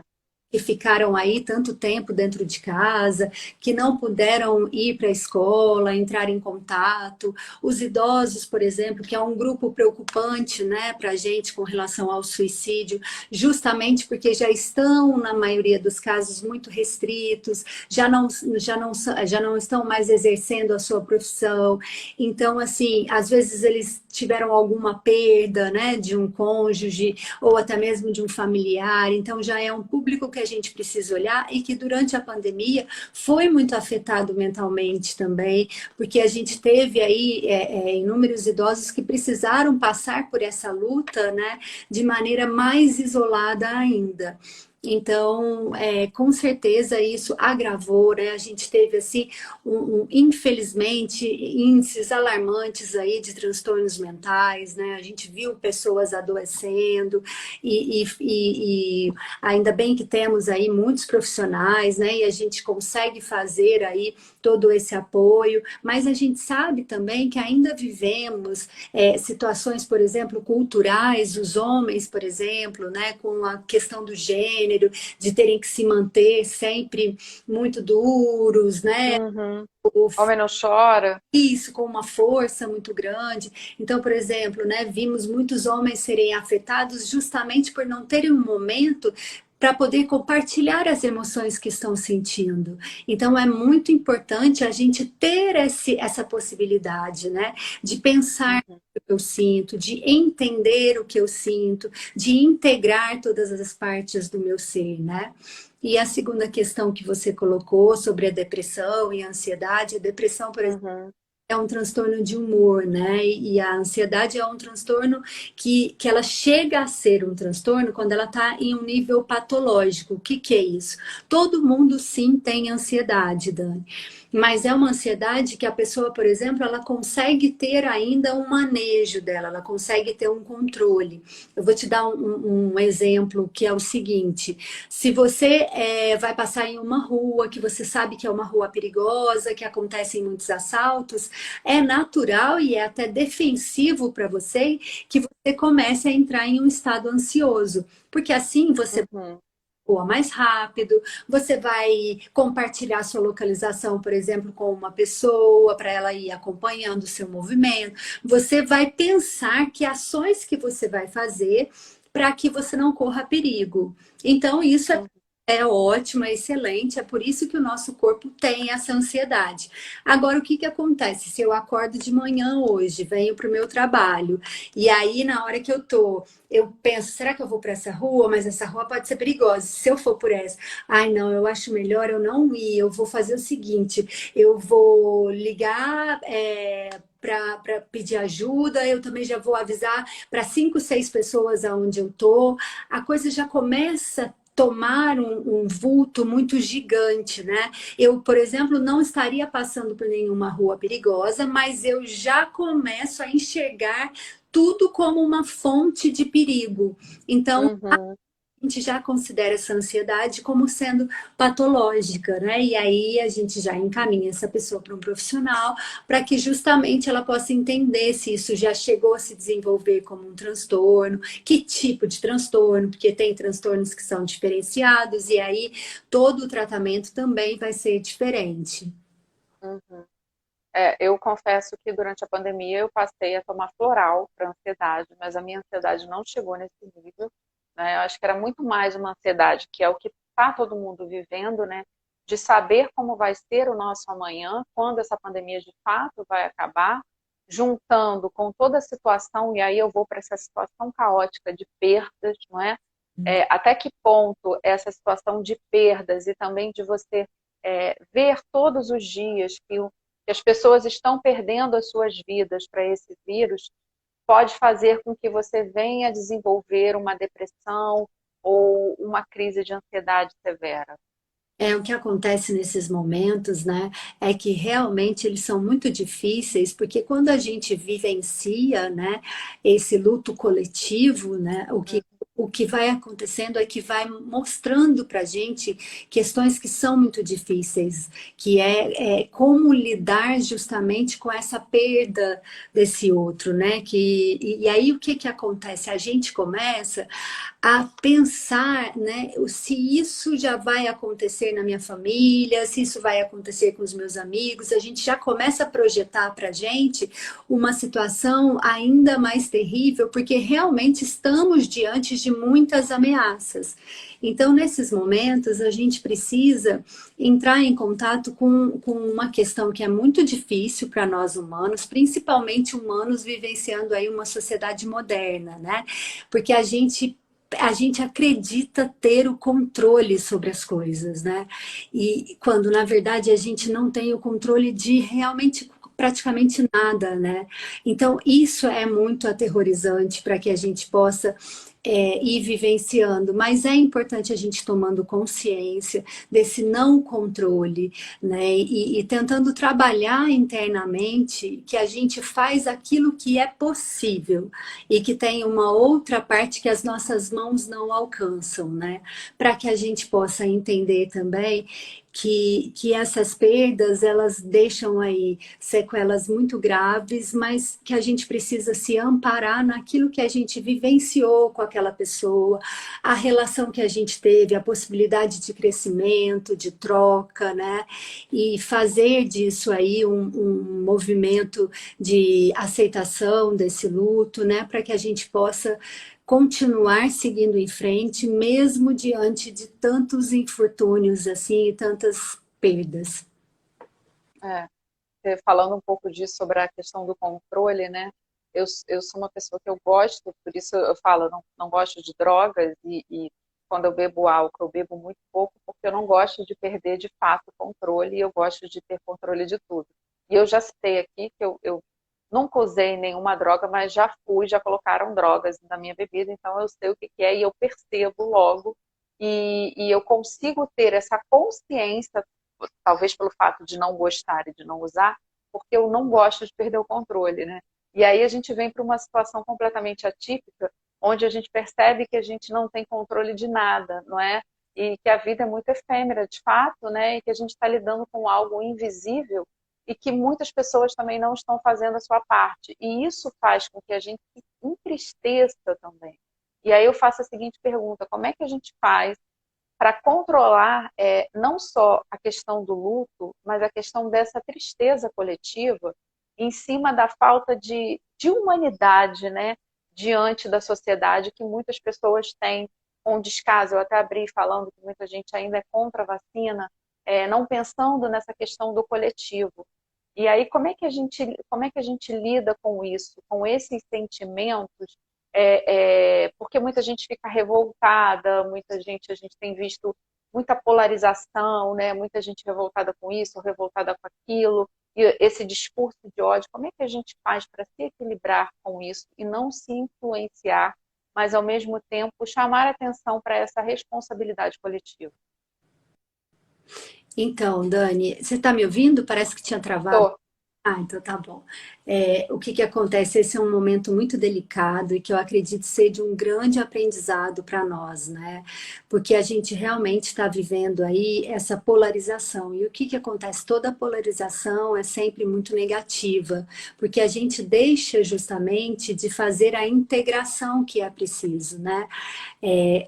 Speaker 2: Que ficaram aí tanto tempo dentro de casa, que não puderam ir para a escola, entrar em contato. Os idosos, por exemplo, que é um grupo preocupante, né, para a gente com relação ao suicídio, justamente porque já estão, na maioria dos casos, muito restritos, já não estão mais exercendo a sua profissão. Então, assim, às vezes eles tiveram alguma perda, né, de um cônjuge ou até mesmo de um familiar. Então, já é um público que a gente precisa olhar e que durante a pandemia foi muito afetado mentalmente também, porque a gente teve aí inúmeros idosos que precisaram passar por essa luta, né, de maneira mais isolada ainda. Então, com certeza isso agravou, né? A gente teve, assim, infelizmente, índices alarmantes aí de transtornos mentais, né? A gente viu pessoas adoecendo e ainda bem que temos aí muitos profissionais, né? E a gente consegue fazer aí todo esse apoio, mas a gente sabe também que ainda vivemos situações, por exemplo, culturais, os homens, por exemplo, né? Com a questão do gênero, de terem que se manter sempre muito duros, né?
Speaker 3: Uhum. Homem não chora.
Speaker 2: Isso, com uma força muito grande. Então, por exemplo, né, vimos muitos homens serem afetados justamente por não terem um momento para poder compartilhar as emoções que estão sentindo. Então, é muito importante a gente ter essa possibilidade, né, de pensar
Speaker 3: Uhum.
Speaker 2: o que eu sinto, de entender o que eu sinto, de integrar todas as partes do meu ser, né? E a segunda questão que você colocou sobre a depressão e a ansiedade, a depressão, por exemplo,
Speaker 3: Uhum.
Speaker 2: é um transtorno de humor, né? E a ansiedade é um transtorno que ela chega a ser um transtorno quando ela está em um nível patológico. O que é isso? Todo mundo sim tem ansiedade, Dani. Mas é uma ansiedade que a pessoa, por exemplo, ela consegue ter ainda um manejo dela, ela consegue ter um controle. Eu vou te dar um exemplo que é o seguinte: se você vai passar em uma rua que você sabe que é uma rua perigosa, que acontecem muitos assaltos, é natural e é até defensivo para você que você comece a entrar em um estado ansioso, porque assim você
Speaker 3: Uhum.
Speaker 2: voa mais rápido, você vai compartilhar sua localização, por exemplo, com uma pessoa para ela ir acompanhando o seu movimento. Você vai pensar que ações que você vai fazer para que você não corra perigo. Então, isso
Speaker 3: Uhum.
Speaker 2: é ótimo, é excelente, é por isso que o nosso corpo tem essa ansiedade. Agora, o que acontece? Se eu acordo de manhã hoje, venho para o meu trabalho, e aí na hora que eu penso, será que eu vou para essa rua? Mas essa rua pode ser perigosa. Se eu for por essa, ai não, eu acho melhor eu não ir. Eu vou fazer o seguinte, eu vou ligar. Para pedir ajuda, eu também já vou avisar para 5, 6 pessoas aonde eu tô. A coisa já começa tomar um vulto muito gigante, né? Eu, por exemplo, não estaria passando por nenhuma rua perigosa, mas eu já começo a enxergar tudo como uma fonte de perigo. Então,
Speaker 3: Uhum.
Speaker 2: a gente já considera essa ansiedade como sendo patológica, né? E aí a gente já encaminha essa pessoa para um profissional para que justamente ela possa entender se isso já chegou a se desenvolver como um transtorno, que tipo de transtorno, porque tem transtornos que são diferenciados e aí todo o tratamento também vai ser diferente.
Speaker 3: Uhum. Eu confesso que durante a pandemia eu passei a tomar floral para ansiedade, mas a minha ansiedade não chegou nesse nível, né? Eu acho que era muito mais uma ansiedade, que é o que está todo mundo vivendo, né? De saber como vai ser o nosso amanhã, quando essa pandemia de fato vai acabar, juntando com toda a situação, e aí eu vou para essa situação caótica de perdas, não é? Até que ponto essa situação de perdas e também de você ver todos os dias que as pessoas estão perdendo as suas vidas para esse vírus, pode fazer com que você venha desenvolver uma depressão ou uma crise de ansiedade severa.
Speaker 2: O que acontece nesses momentos, né, é que realmente eles são muito difíceis, porque quando a gente vivencia, né, esse luto coletivo, né, o que vai acontecendo é que vai mostrando para a gente questões que são muito difíceis, que é como lidar justamente com essa perda desse outro, né, e aí o que que acontece? A gente começa a pensar, né, se isso já vai acontecer na minha família, se isso vai acontecer com os meus amigos, a gente já começa a projetar para a gente uma situação ainda mais terrível, porque realmente estamos diante de muitas ameaças. Então, nesses momentos, a gente precisa entrar em contato com uma questão que é muito difícil para nós humanos, principalmente humanos vivenciando aí uma sociedade moderna, né? Porque a gente acredita ter o controle sobre as coisas, né? E quando na verdade a gente não tem o controle de realmente praticamente nada, né? Então isso é muito aterrorizante para que a gente possa ir vivenciando, mas é importante a gente tomando consciência desse não controle, né? E tentando trabalhar internamente que a gente faz aquilo que é possível e que tem uma outra parte que as nossas mãos não alcançam, né? Para que a gente possa entender também que essas perdas, elas deixam aí sequelas muito graves, mas que a gente precisa se amparar naquilo que a gente vivenciou com aquela pessoa, a relação que a gente teve, a possibilidade de crescimento, de troca, né? E fazer disso aí um movimento de aceitação desse luto, né? Para que a gente possa continuar seguindo em frente, mesmo diante de tantos infortúnios assim e tantas perdas.
Speaker 3: Falando um pouco disso sobre a questão do controle, né? Eu sou uma pessoa que eu gosto, por isso eu falo, eu não gosto de drogas e quando eu bebo álcool, eu bebo muito pouco, porque eu não gosto de perder de fato o controle e eu gosto de ter controle de tudo. E eu já citei aqui que eu nunca usei nenhuma droga, mas já colocaram drogas na minha bebida, então eu sei o que é e eu percebo logo e eu consigo ter essa consciência, talvez pelo fato de não gostar e de não usar, porque eu não gosto de perder o controle, né? E aí a gente vem para uma situação completamente atípica, onde a gente percebe que a gente não tem controle de nada, não é? E que a vida é muito efêmera, de fato, né? E que a gente está lidando com algo invisível e que muitas pessoas também não estão fazendo a sua parte. E isso faz com que a gente se entristeça também. E aí eu faço a seguinte pergunta: como é que a gente faz para controlar não só a questão do luto, mas a questão dessa tristeza coletiva em cima da falta de humanidade, né, diante da sociedade que muitas pessoas têm com descaso. Eu até abri falando que muita gente ainda é contra a vacina, não pensando nessa questão do coletivo. E aí, como é que a gente lida com isso, com esses sentimentos? Porque muita gente fica revoltada, a gente tem visto muita polarização, né? Muita gente revoltada com isso, revoltada com aquilo, e esse discurso de ódio, como é que a gente faz para se equilibrar com isso e não se influenciar, mas ao mesmo tempo chamar atenção para essa responsabilidade coletiva?
Speaker 2: Então, Dani, você está me ouvindo? Parece que tinha travado.
Speaker 3: Tô.
Speaker 2: Ah, então tá bom. O que que acontece? Esse é um momento muito delicado e que eu acredito ser de um grande aprendizado para nós, né? Porque a gente realmente está vivendo aí essa polarização. E o que que acontece? Toda polarização é sempre muito negativa, porque a gente deixa justamente de fazer a integração que é preciso, né?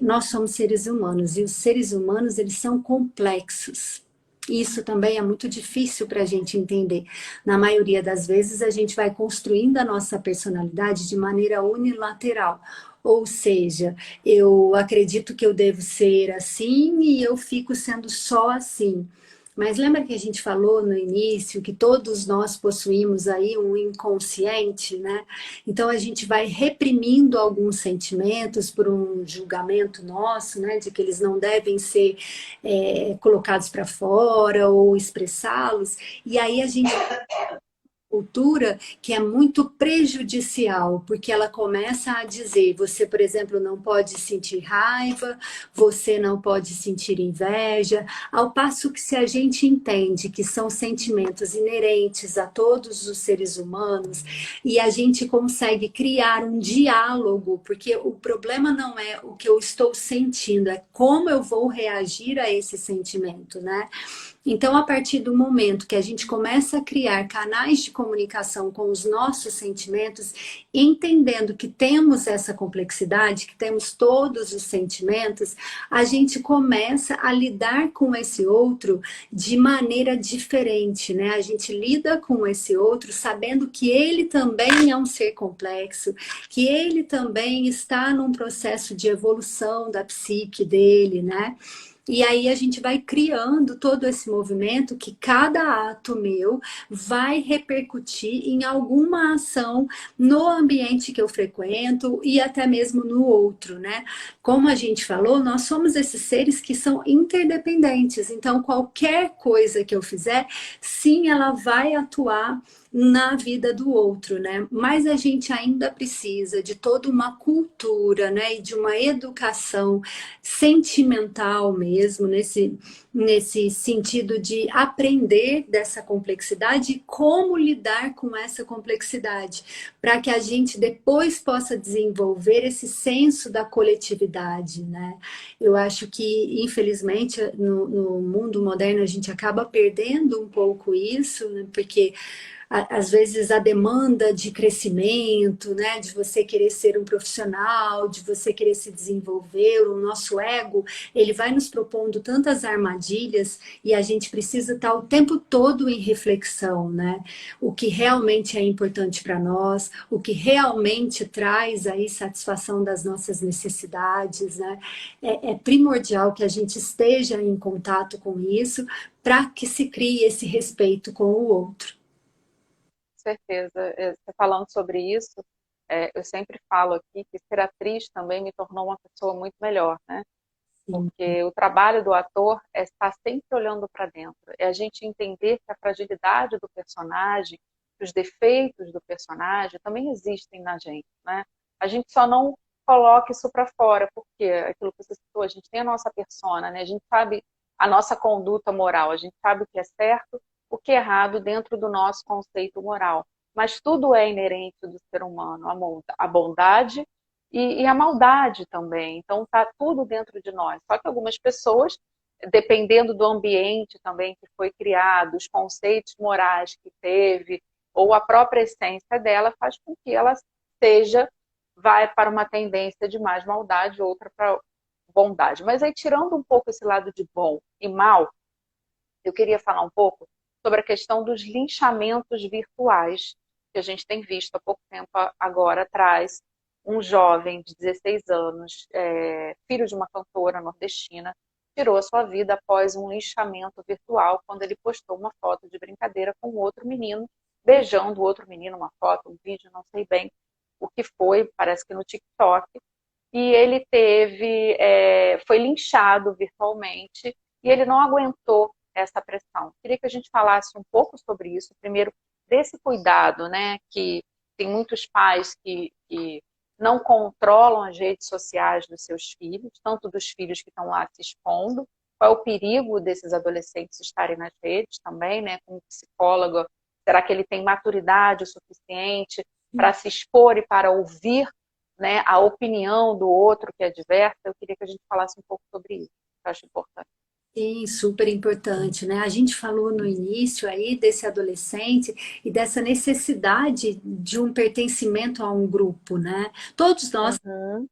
Speaker 2: Nós somos seres humanos e os seres humanos, eles são complexos. Isso também é muito difícil para a gente entender. Na maioria das vezes, a gente vai construindo a nossa personalidade de maneira unilateral. Ou seja, eu acredito que eu devo ser assim e eu fico sendo só assim. Mas lembra que a gente falou no início que todos nós possuímos aí um inconsciente, né? Então a gente vai reprimindo alguns sentimentos por um julgamento nosso, né? De que eles não devem ser colocados para fora ou expressá-los. E aí a gente cultura que é muito prejudicial, porque ela começa a dizer, você, por exemplo, não pode sentir raiva, você não pode sentir inveja, ao passo que se a gente entende que são sentimentos inerentes a todos os seres humanos e a gente consegue criar um diálogo, porque o problema não é o que eu estou sentindo, é como eu vou reagir a esse sentimento, né? Então, a partir do momento que a gente começa a criar canais de comunicação com os nossos sentimentos, entendendo que temos essa complexidade, que temos todos os sentimentos, a gente começa a lidar com esse outro de maneira diferente, né? A gente lida com esse outro sabendo que ele também é um ser complexo, que ele também está num processo de evolução da psique dele, né? E aí a gente vai criando todo esse movimento que cada ato meu vai repercutir em alguma ação no ambiente que eu frequento e até mesmo no outro, né? Como a gente falou, nós somos esses seres que são interdependentes. Então, qualquer coisa que eu fizer, sim, ela vai atuar na vida do outro, né? Mas a gente ainda precisa de toda uma cultura, né? E de uma educação sentimental mesmo, nesse sentido de aprender dessa complexidade e como lidar com essa complexidade, para que a gente depois possa desenvolver esse senso da coletividade, né? Eu acho que, infelizmente, no mundo moderno a gente acaba perdendo um pouco isso, né? Porque às vezes a demanda de crescimento, né, de você querer ser um profissional, de você querer se desenvolver, o nosso ego, ele vai nos propondo tantas armadilhas e a gente precisa estar o tempo todo em reflexão, né? O que realmente é importante para nós, o que realmente traz aí satisfação das nossas necessidades, né? É primordial que a gente esteja em contato com isso para que se crie esse respeito com o outro.
Speaker 3: Certeza. Você falando sobre isso, eu sempre falo aqui que ser atriz também me tornou uma pessoa muito melhor, né?
Speaker 2: Sim.
Speaker 3: Porque o trabalho do ator é estar sempre olhando para dentro, é a gente entender que a fragilidade do personagem, os defeitos do personagem também existem na gente, né? A gente só não coloca isso para fora, porque aquilo que você citou, a gente tem a nossa persona, né? A gente sabe a nossa conduta moral, a gente sabe o que é certo, o que é errado dentro do nosso conceito moral. Mas tudo é inerente do ser humano, a bondade e a maldade também. Então está tudo dentro de nós. Só que algumas pessoas, dependendo do ambiente também que foi criado, os conceitos morais que teve, ou a própria essência dela, faz com que ela vai para uma tendência de mais maldade, outra para bondade. Mas aí, tirando um pouco esse lado de bom e mal, eu queria falar um pouco sobre a questão dos linchamentos virtuais, que a gente tem visto há pouco tempo agora atrás, um jovem de 16 anos, filho de uma cantora nordestina, tirou a sua vida após um linchamento virtual, quando ele postou uma foto de brincadeira com outro menino, beijando o outro menino, uma foto, um vídeo, não sei bem o que foi, parece que no TikTok, e ele foi linchado virtualmente, e ele não aguentou essa pressão. Queria que a gente falasse um pouco sobre isso, primeiro, desse cuidado, né, que tem muitos pais que não controlam as redes sociais dos seus filhos, tanto dos filhos que estão lá se expondo, qual é o perigo desses adolescentes estarem nas redes também, né, como psicóloga, será que ele tem maturidade o suficiente para se expor e para ouvir, né, a opinião do outro que é diversa? Eu queria que a gente falasse um pouco sobre isso, que eu acho importante.
Speaker 2: Sim, super importante, né? A gente falou no início aí desse adolescente e dessa necessidade de um pertencimento a um grupo, né? Todos nós
Speaker 3: Uhum.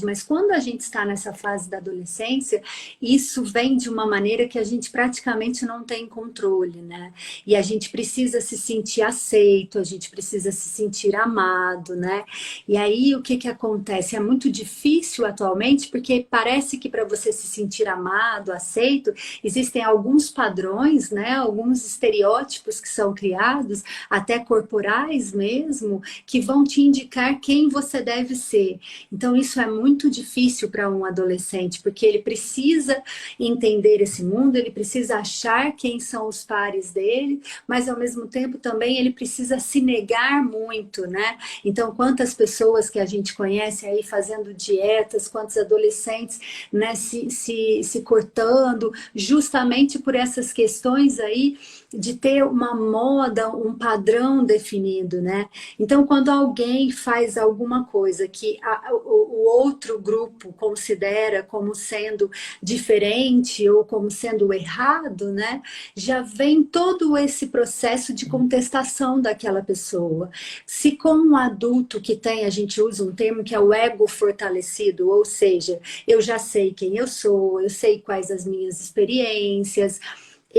Speaker 2: mas quando a gente está nessa fase da adolescência, isso vem de uma maneira que a gente praticamente não tem controle, né? E a gente precisa se sentir aceito, a gente precisa se sentir amado, né? E aí o que que acontece? É muito difícil atualmente, porque parece que para você se sentir amado, aceito, existem alguns padrões, né? Alguns estereótipos que são criados, até corporais mesmo, que vão te indicar quem você deve ser. Então, isso é muito difícil para um adolescente, porque ele precisa entender esse mundo, ele precisa achar quem são os pares dele, mas ao mesmo tempo também ele precisa se negar muito, né? Então, quantas pessoas que a gente conhece aí fazendo dietas, quantos adolescentes, né, se cortando, justamente por essas questões aí de ter uma moda, um padrão definido, né? Então, quando alguém faz alguma coisa que o outro grupo considera como sendo diferente ou como sendo errado, né? Já vem todo esse processo de contestação daquela pessoa. Se com um adulto que tem, a gente usa um termo que é o ego fortalecido, ou seja, eu já sei quem eu sou, eu sei quais as minhas experiências,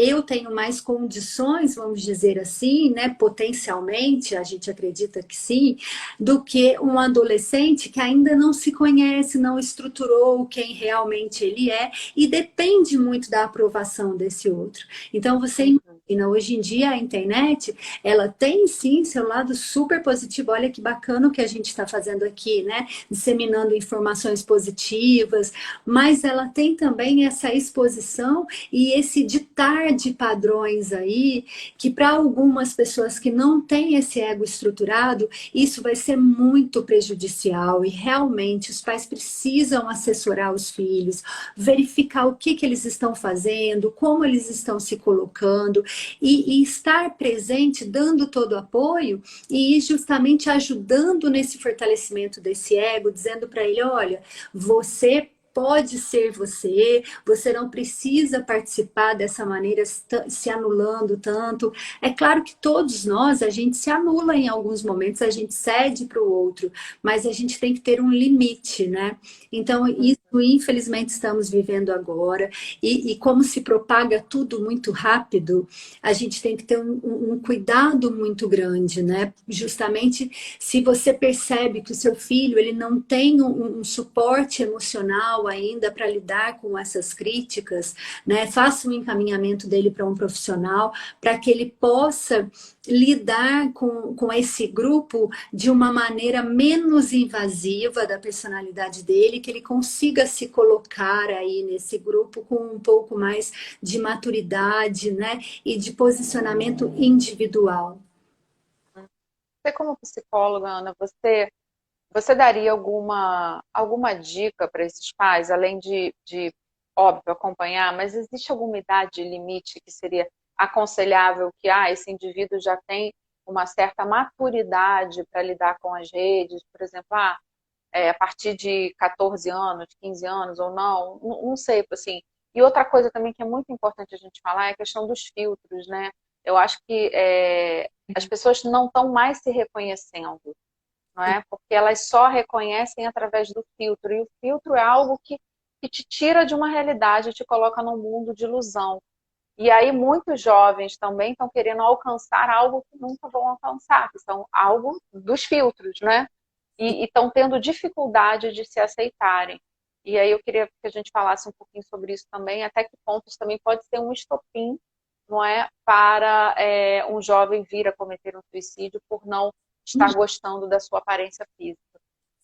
Speaker 2: eu tenho mais condições, vamos dizer assim, né, potencialmente, a gente acredita que sim, do que um adolescente que ainda não se conhece, não estruturou quem realmente ele é e depende muito da aprovação desse outro. Então, você imagina, hoje em dia a internet, ela tem sim seu lado super positivo. Olha que bacana o que a gente está fazendo aqui, né? Disseminando informações positivas, mas ela tem também essa exposição e esse ditar de padrões aí, que para algumas pessoas que não têm esse ego estruturado, isso vai ser muito prejudicial e realmente os pais precisam assessorar os filhos, verificar o que eles estão fazendo, como eles estão se colocando e estar presente, dando todo o apoio e justamente ajudando nesse fortalecimento desse ego, dizendo para ele, olha, você pode ser você, você não precisa participar dessa maneira se anulando tanto. É claro que todos nós, a gente se anula em alguns momentos, a gente cede para o outro, mas a gente tem que ter um limite, né? Então, isso infelizmente estamos vivendo agora, e como se propaga tudo muito rápido, a gente tem que ter um cuidado muito grande, né? Justamente se você percebe que o seu filho ele não tem um suporte emocional ainda para lidar com essas críticas, né? Faça um encaminhamento dele para um profissional para que ele possa lidar com esse grupo de uma maneira menos invasiva da personalidade dele, que ele consiga se colocar aí nesse grupo com um pouco mais de maturidade, né? E de posicionamento individual.
Speaker 3: Você como psicóloga, Ana, você daria alguma dica para esses pais, além de, óbvio, acompanhar, mas existe alguma idade limite que seria aconselhável que esse indivíduo já tem uma certa maturidade para lidar com as redes, por exemplo, a partir de 14 anos, 15 anos ou não sei, assim. E outra coisa também que é muito importante a gente falar é a questão dos filtros, né? Eu acho que as pessoas não estão mais se reconhecendo, não é? Porque elas só reconhecem através do filtro. E o filtro é algo que te tira de uma realidade, te coloca num mundo de ilusão. E aí muitos jovens também estão querendo alcançar algo que nunca vão alcançar, que são algo dos filtros, né? E estão tendo dificuldade de se aceitarem. E aí eu queria que a gente falasse um pouquinho sobre isso também, até que pontos também pode ser um estopim, não é, para um jovem vir a cometer um suicídio por não estar gostando da sua aparência física.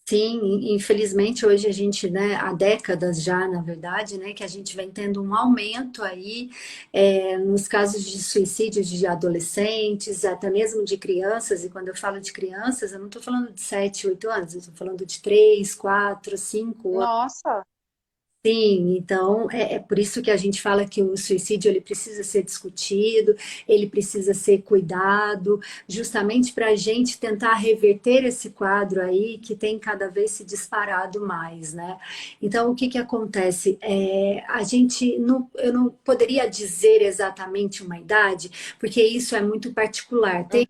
Speaker 2: Sim, infelizmente hoje a gente, né, há décadas já, na verdade, né, que a gente vem tendo um aumento aí nos casos de suicídio de adolescentes, até mesmo de crianças, e quando eu falo de crianças, eu não estou falando de 7, 8 anos, eu estou falando de 3, 4, 5 anos.
Speaker 3: Nossa!
Speaker 2: Sim, então é por isso que a gente fala que o suicídio ele precisa ser discutido, ele precisa ser cuidado, justamente para a gente tentar reverter esse quadro aí que tem cada vez se disparado mais, né? Então o que que acontece? A gente não, eu não poderia dizer exatamente uma idade, porque isso é muito particular. Tem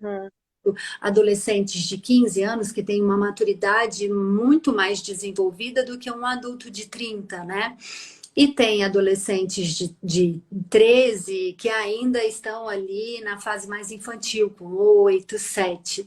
Speaker 3: Uhum.
Speaker 2: adolescentes de 15 anos que têm uma maturidade muito mais desenvolvida do que um adulto de 30, né? E tem adolescentes de 13 que ainda estão ali na fase mais infantil, com 8, 7.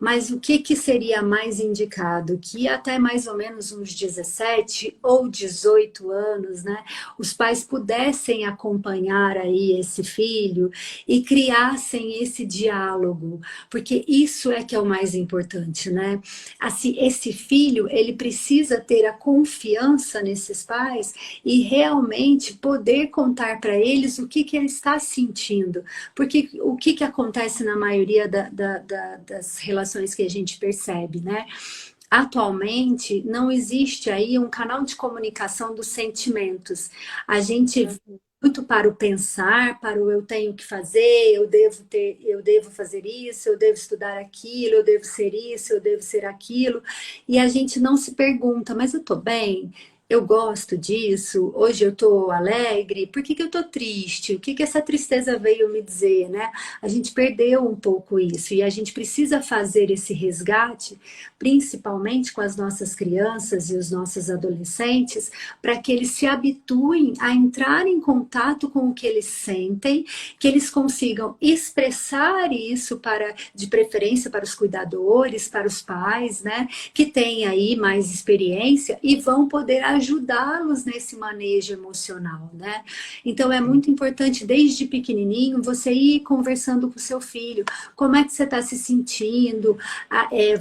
Speaker 2: Mas o que seria mais indicado? Que até mais ou menos uns 17 ou 18 anos, né, os pais pudessem acompanhar aí esse filho e criassem esse diálogo, porque isso é que é o mais importante, né? Assim, esse filho, ele precisa ter a confiança nesses pais e realmente poder contar para eles o que ele está sentindo. Porque o que acontece na maioria das relações que a gente percebe, né? Atualmente, não existe aí um canal de comunicação dos sentimentos. A gente muito para o pensar, para o eu tenho que fazer, eu devo fazer isso, eu devo estudar aquilo, eu devo ser isso, eu devo ser aquilo. E a gente não se pergunta, mas eu estou bem? Eu gosto disso? Hoje eu estou alegre? Por que eu estou triste? O que essa tristeza veio me dizer, né? A gente perdeu um pouco isso e a gente precisa fazer esse resgate, principalmente com as nossas crianças e os nossos adolescentes, para que eles se habituem a entrar em contato com o que eles sentem, que eles consigam expressar isso para, de preferência para os cuidadores, para os pais, né? Que têm aí mais experiência e vão poder ajudá-los nesse manejo emocional, né? Então é muito importante desde pequenininho você ir conversando com o seu filho, como é que você está se sentindo,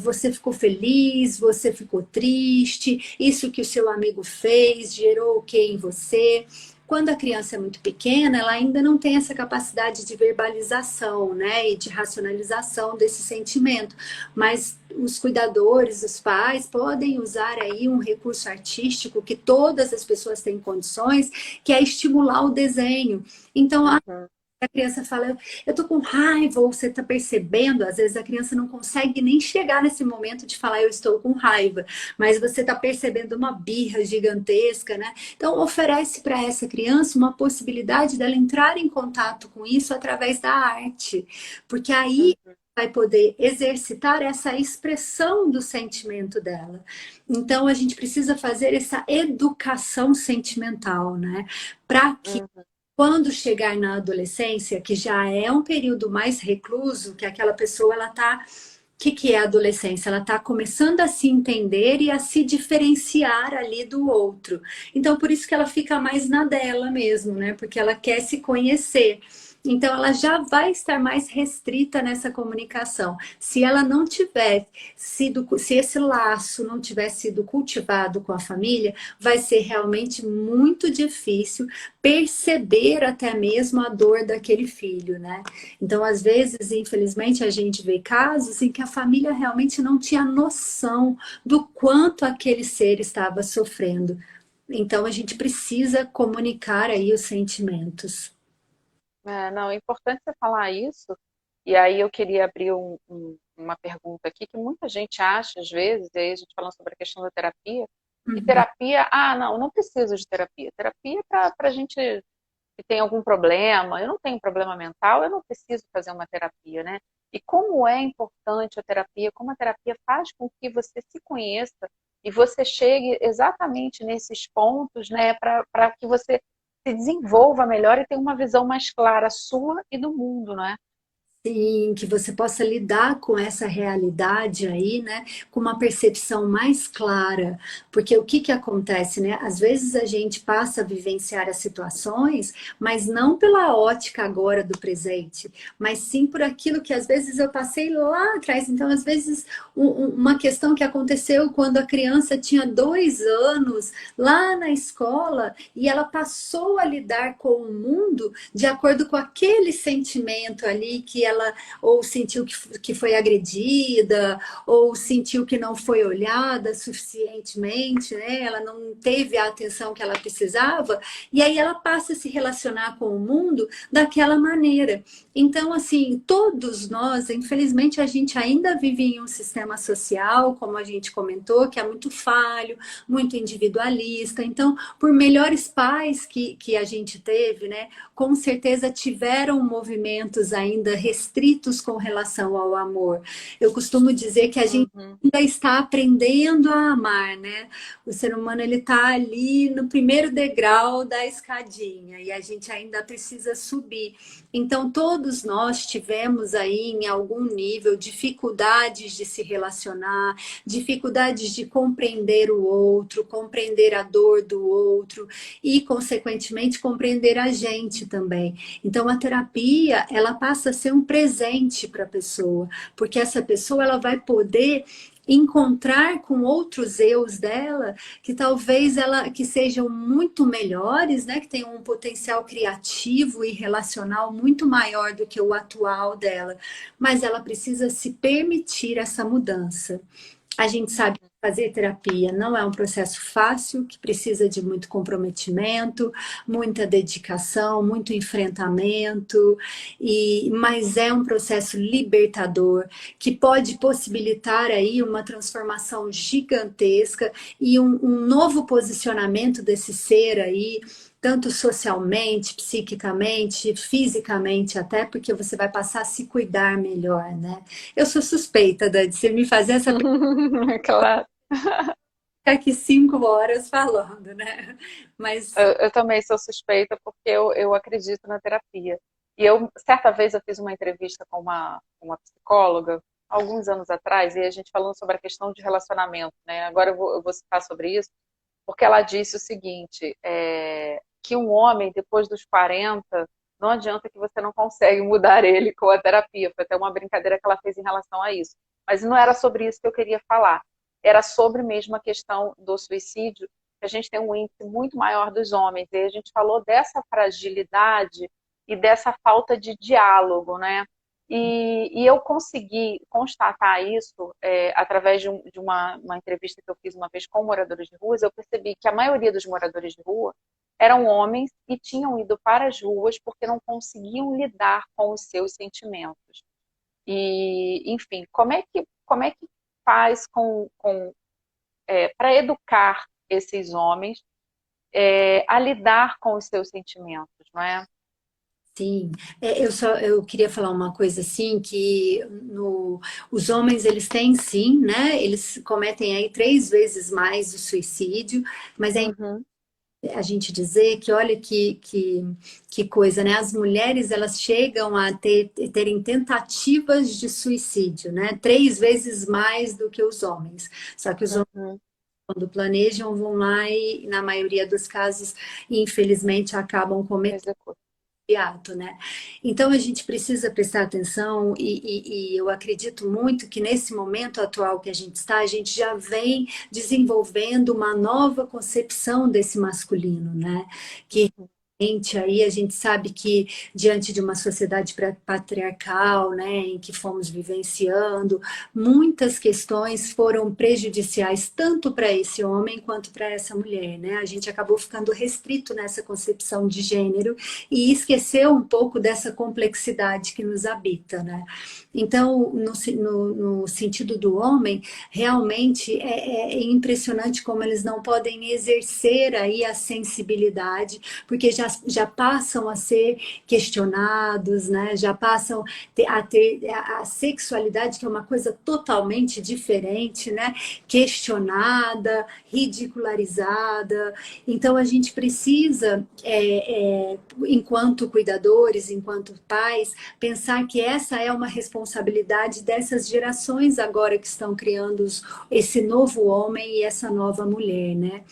Speaker 2: você ficou feliz, você ficou triste, isso que o seu amigo fez gerou o que em você? Quando a criança é muito pequena, ela ainda não tem essa capacidade de verbalização, né, e de racionalização desse sentimento. Mas os cuidadores, os pais, podem usar aí um recurso artístico que todas as pessoas têm condições, que é estimular o desenho. Então, a criança fala, eu tô com raiva, ou você tá percebendo, às vezes a criança não consegue nem chegar nesse momento de falar eu estou com raiva, mas você tá percebendo uma birra gigantesca, né? Então oferece para essa criança uma possibilidade dela entrar em contato com isso através da arte, porque aí vai poder exercitar essa expressão do sentimento dela. Então a gente precisa fazer essa educação sentimental, né? Para que quando chegar na adolescência, que já é um período mais recluso, que aquela pessoa, ela tá... O que é a adolescência? Ela está começando a se entender e a se diferenciar ali do outro. Então, por isso que ela fica mais na dela mesmo, né? Porque ela quer se conhecer. Então, ela já vai estar mais restrita nessa comunicação. Se ela não tiver sido, se esse laço não tiver sido cultivado com a família, vai ser realmente muito difícil perceber até mesmo a dor daquele filho, né? Então, às vezes, infelizmente, a gente vê casos em que a família realmente não tinha noção do quanto aquele ser estava sofrendo. Então, a gente precisa comunicar aí os sentimentos.
Speaker 3: Não, é importante você falar isso. E aí eu queria abrir uma pergunta aqui que muita gente acha, às vezes, e aí a gente falando sobre a questão da terapia, e terapia, não preciso de terapia. Terapia é para gente que tem algum problema, eu não tenho problema mental, eu não preciso fazer uma terapia, né? E como é importante a terapia, como a terapia faz com que você se conheça e você chegue exatamente nesses pontos, né, para que você se desenvolva melhor e tenha uma visão mais clara sua e do mundo, né?
Speaker 2: Sim, que você possa lidar com essa realidade aí, né, com uma percepção mais clara, porque o que acontece, né, às vezes a gente passa a vivenciar as situações, mas não pela ótica agora do presente, mas sim por aquilo que às vezes eu passei lá atrás, então às vezes uma questão que aconteceu quando a criança tinha 2 anos, lá na escola, e ela passou a lidar com o mundo de acordo com aquele sentimento ali que ela ou sentiu que foi agredida, ou sentiu que não foi olhada suficientemente, né? Ela não teve a atenção que ela precisava, e aí ela passa a se relacionar com o mundo daquela maneira. Então, assim, todos nós, infelizmente, a gente ainda vive em um sistema social, como a gente comentou, que é muito falho, muito individualista. Então, por melhores pais que a gente teve, né? Com certeza tiveram movimentos ainda restritos com relação ao amor. Eu costumo dizer que a gente
Speaker 3: Uhum.
Speaker 2: ainda está aprendendo a amar, né? O ser humano ele está ali no primeiro degrau da escadinha e a gente ainda precisa subir. Então, todos nós tivemos aí, em algum nível, dificuldades de se relacionar, dificuldades de compreender o outro, compreender a dor do outro e, consequentemente, compreender a gente também. Então, a terapia, ela passa a ser um presente para a pessoa, porque essa pessoa ela vai poder encontrar com outros eus dela que talvez ela que sejam muito melhores, né, que tenham um potencial criativo e relacional muito maior do que o atual dela, mas ela precisa se permitir essa mudança. A gente sabe que fazer terapia não é um processo fácil, que precisa de muito comprometimento, muita dedicação, muito enfrentamento, mas é um processo libertador que pode possibilitar aí uma transformação gigantesca e um novo posicionamento desse ser aí, tanto socialmente, psiquicamente, fisicamente, até porque você vai passar a se cuidar melhor, né? Eu sou suspeita, Dani, de você me fazer essa
Speaker 3: Claro.
Speaker 2: aqui 5 horas falando, né? Mas
Speaker 3: Eu também sou suspeita porque eu acredito na terapia. E certa vez, eu fiz uma entrevista com uma psicóloga, alguns anos atrás, e a gente falando sobre a questão de relacionamento, né? Agora eu vou citar sobre isso, porque ela disse o seguinte, que um homem, depois dos 40, não adianta que você não consegue mudar ele com a terapia. Foi até uma brincadeira que ela fez em relação a isso. Mas não era sobre isso que eu queria falar. Era sobre mesmo a questão do suicídio, que a gente tem um índice muito maior dos homens. E a gente falou dessa fragilidade e dessa falta de diálogo, né? E eu consegui constatar isso através de uma entrevista que eu fiz uma vez com moradores de ruas. Eu percebi que a maioria dos moradores de rua eram homens e tinham ido para as ruas porque não conseguiam lidar com os seus sentimentos. E, enfim, como é que faz para educar esses homens a lidar com os seus sentimentos, não é?
Speaker 2: sim, eu queria falar uma coisa assim que os homens eles têm sim, né? Eles cometem aí 3 vezes mais o suicídio, mas é
Speaker 3: Uhum.
Speaker 2: a gente dizer que olha que coisa, né? As mulheres elas chegam a terem tentativas de suicídio, né? 3 vezes mais do que os homens. Só que os homens,
Speaker 3: Uhum.
Speaker 2: quando planejam, vão lá e, na maioria dos casos, infelizmente, acabam cometendo
Speaker 3: Executa.
Speaker 2: ato, né? Então a gente precisa prestar atenção e eu acredito muito que nesse momento atual que a gente está, a gente já vem desenvolvendo uma nova concepção desse masculino, né? Que
Speaker 3: Uhum.
Speaker 2: aí a gente sabe que diante de uma sociedade patriarcal, né, em que fomos vivenciando, muitas questões foram prejudiciais tanto para esse homem quanto para essa mulher, né? A gente acabou ficando restrito nessa concepção de gênero e esqueceu um pouco dessa complexidade que nos habita, né? Então, no sentido do homem, realmente é impressionante como eles não podem exercer aí a sensibilidade, porque já passam a ser questionados, né? Já passam a ter a sexualidade, que é uma coisa totalmente diferente, né? Questionada, ridicularizada. Então, a gente precisa, enquanto cuidadores, enquanto pais, pensar que essa é uma responsabilidade dessas gerações agora que estão criando esse novo homem e essa nova mulher, né?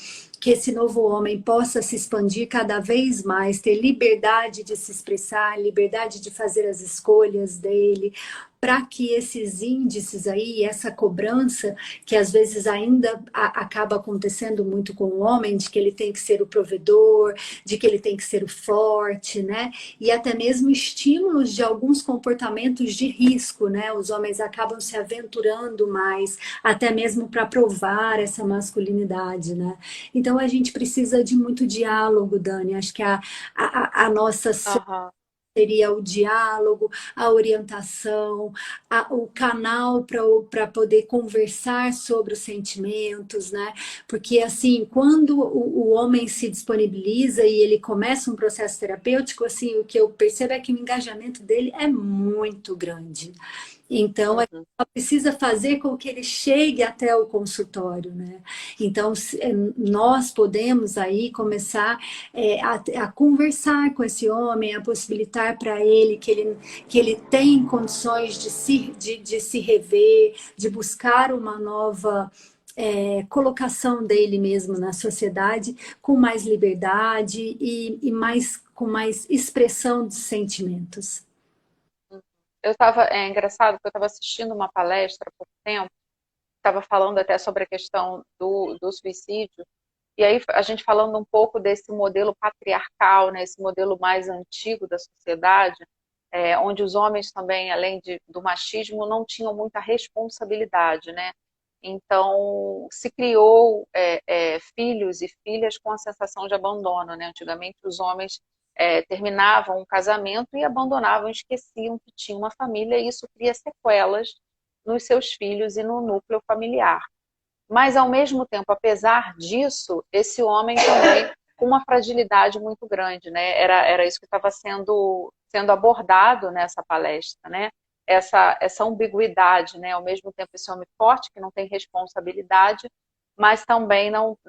Speaker 2: Que esse novo homem possa se expandir cada vez mais, ter liberdade de se expressar, liberdade de fazer as escolhas dele, para que esses índices aí, essa cobrança, que às vezes ainda acaba acontecendo muito com o homem, de que ele tem que ser o provedor, de que ele tem que ser o forte, né? E até mesmo estímulos de alguns comportamentos de risco, né? Os homens acabam se aventurando mais, até mesmo para provar essa masculinidade, né? Então a gente precisa de muito diálogo, Dani. Acho que a nossa
Speaker 3: Aham.
Speaker 2: seria o diálogo, a orientação, o canal para poder conversar sobre os sentimentos, né? Porque, assim, quando o homem se disponibiliza e ele começa um processo terapêutico, assim, o que eu percebo é que o engajamento dele é muito grande. Então, a gente
Speaker 3: Uhum.
Speaker 2: só precisa fazer com que ele chegue até o consultório, né? Então, nós podemos aí começar a conversar com esse homem, a possibilitar para ele que ele tem condições de se rever, de buscar uma nova colocação dele mesmo na sociedade, com mais liberdade com mais expressão de sentimentos.
Speaker 3: Eu estava, é engraçado que eu estava assistindo uma palestra há pouco tempo, estava falando até sobre a questão do suicídio, e aí a gente falando um pouco desse modelo patriarcal, né, esse modelo mais antigo da sociedade, onde os homens também, além do machismo, não tinham muita responsabilidade, né? Então, se criou filhos e filhas com a sensação de abandono, né? Antigamente, os homens terminavam um casamento e abandonavam, esqueciam que tinha uma família, e isso cria sequelas nos seus filhos e no núcleo familiar. Mas, ao mesmo tempo, apesar disso, esse homem também com uma fragilidade muito grande, né? Era isso que estava sendo abordado nessa palestra, né? Essa ambiguidade, né? Ao mesmo tempo, esse homem forte, que não tem responsabilidade, mas também não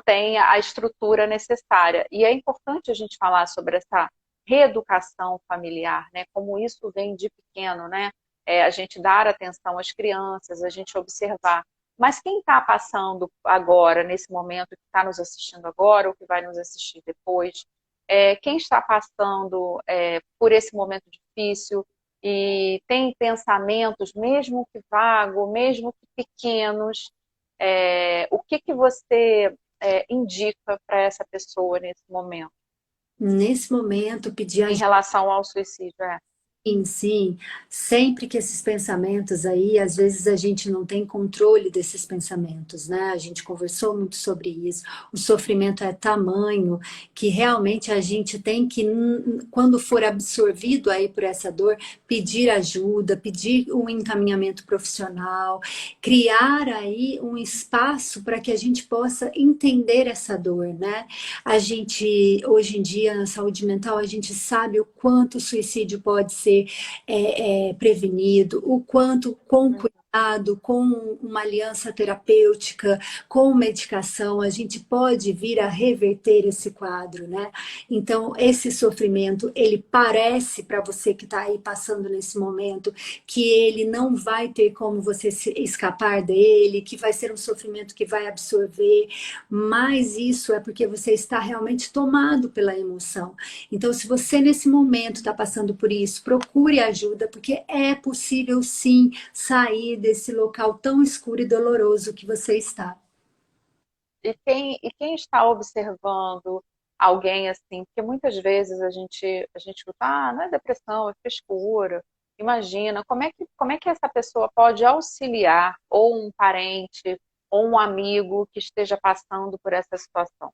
Speaker 3: tem a estrutura necessária. E é importante a gente falar sobre essa reeducação familiar, né? Como isso vem de pequeno, né? A gente dar atenção às crianças, a gente observar. Mas quem está passando agora, nesse momento, que está nos assistindo agora, ou que vai nos assistir depois, quem está passando por esse momento difícil e tem pensamentos, mesmo que vagos, mesmo que pequenos, o que você indica para essa pessoa nesse momento?
Speaker 2: Nesse momento, pedir
Speaker 3: Em
Speaker 2: ajuda.
Speaker 3: relação ao suicídio,
Speaker 2: Sim, sim. Sempre que esses pensamentos aí, às vezes a gente não tem controle desses pensamentos, né? A gente conversou muito sobre isso. O sofrimento é tamanho que realmente a gente tem que, quando for absorvido aí por essa dor, pedir ajuda, pedir um encaminhamento profissional, criar aí um espaço para que a gente possa entender essa dor, né? A gente, hoje em dia, na saúde mental, a gente sabe o quanto o suicídio pode ser prevenido, o quanto com cuidado, com uma aliança terapêutica, com medicação, a gente pode vir a reverter esse quadro, né? Então, esse sofrimento, ele parece para você que está aí passando nesse momento, que ele não vai ter como você escapar dele, que vai ser um sofrimento que vai absorver, mas isso é porque você está realmente tomado pela emoção. Então, se você nesse momento está passando por isso, procure ajuda, porque é possível sim sair desse local tão escuro e doloroso que você está.
Speaker 3: E quem está observando alguém assim? Porque muitas vezes a gente escuta, não é depressão, é frescura. Imagina, como é que essa pessoa pode auxiliar ou um parente ou um amigo que esteja passando por essa situação?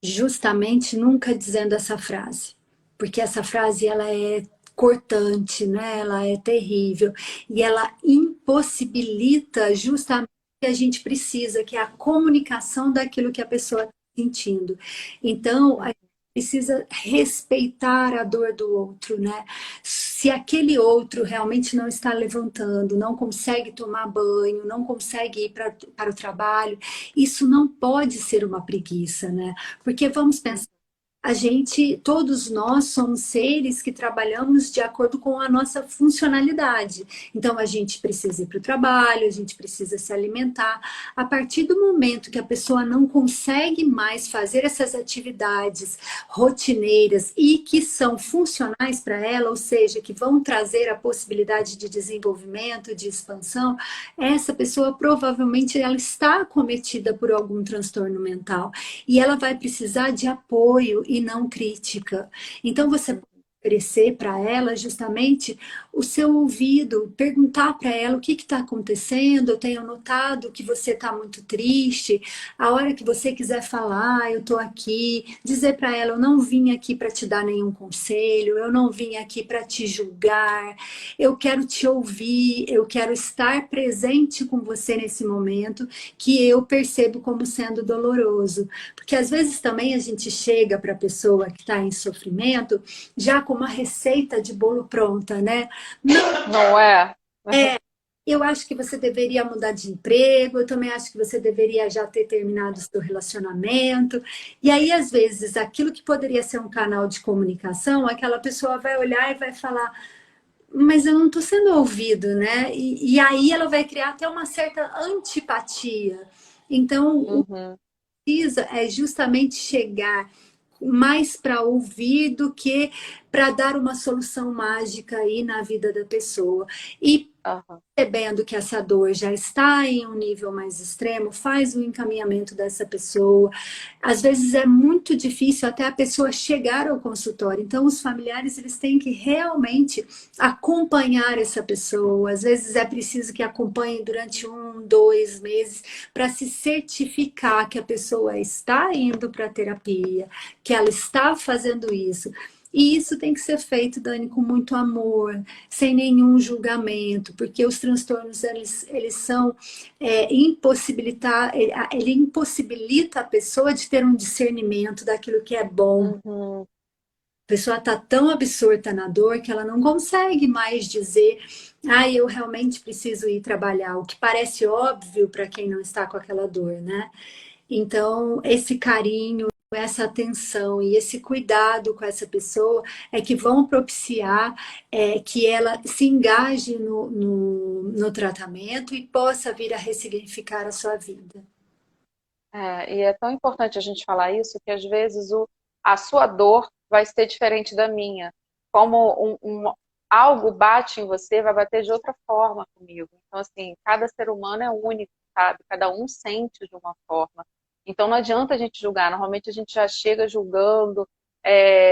Speaker 2: Justamente nunca dizendo essa frase, porque essa frase ela é cortante, né? Ela é terrível e ela impossibilita justamente o que a gente precisa, que é a comunicação daquilo que a pessoa está sentindo. Então, a gente precisa respeitar a dor do outro, né? Se aquele outro realmente não está levantando, não consegue tomar banho, não consegue ir para o trabalho, isso não pode ser uma preguiça, né? Porque vamos pensar, todos nós somos seres que trabalhamos de acordo com a nossa funcionalidade. Então, a gente precisa ir para o trabalho, a gente precisa se alimentar. A partir do momento que a pessoa não consegue mais fazer essas atividades rotineiras e que são funcionais para ela, ou seja, que vão trazer a possibilidade de desenvolvimento, de expansão, essa pessoa provavelmente ela está acometida por algum transtorno mental e ela vai precisar de apoio e não crítica. Então, você pode oferecer para ela justamente o seu ouvido, perguntar para ela o que está acontecendo. Eu tenho notado que você está muito triste. A hora que você quiser falar, eu estou aqui. Dizer para ela, eu não vim aqui para te dar nenhum conselho, eu não vim aqui para te julgar. Eu quero te ouvir, eu quero estar presente com você nesse momento que eu percebo como sendo doloroso. Porque às vezes também a gente chega para a pessoa que está em sofrimento já com uma receita de bolo pronta, né? Não,
Speaker 3: Não é?
Speaker 2: eu acho que você deveria mudar de emprego, eu também acho que você deveria já ter terminado o seu relacionamento. E aí, às vezes, aquilo que poderia ser um canal de comunicação, aquela pessoa vai olhar e vai falar, mas eu não estou sendo ouvido, né? E aí ela vai criar até uma certa antipatia. Então, o que
Speaker 3: Uhum.
Speaker 2: precisa é justamente chegar mais para ouvir do que para dar uma solução mágica aí na vida da pessoa. E
Speaker 3: Aham.
Speaker 2: percebendo que essa dor já está em um nível mais extremo, faz o encaminhamento dessa pessoa. Às vezes é muito difícil até a pessoa chegar ao consultório. Então, os familiares eles têm que realmente acompanhar essa pessoa. Às vezes é preciso que acompanhe durante 1, 2 meses para se certificar que a pessoa está indo para a terapia, que ela está fazendo isso. E isso tem que ser feito, Dani, com muito amor, sem nenhum julgamento, porque os transtornos eles são impossibilitar, ele impossibilita a pessoa de ter um discernimento daquilo que é bom.
Speaker 3: Uhum.
Speaker 2: A pessoa está tão absorta na dor que ela não consegue mais dizer, ah, eu realmente preciso ir trabalhar, o que parece óbvio para quem não está com aquela dor, né? Então, esse carinho, essa atenção e esse cuidado com essa pessoa é que vão propiciar que ela se engaje no tratamento e possa vir a ressignificar a sua vida.
Speaker 3: E é tão importante a gente falar isso que às vezes a sua dor vai ser diferente da minha. Como algo bate em você, vai bater de outra forma comigo. Então, assim, cada ser humano é único, sabe? Cada um sente de uma forma. Então, não adianta a gente julgar. Normalmente a gente já chega julgando,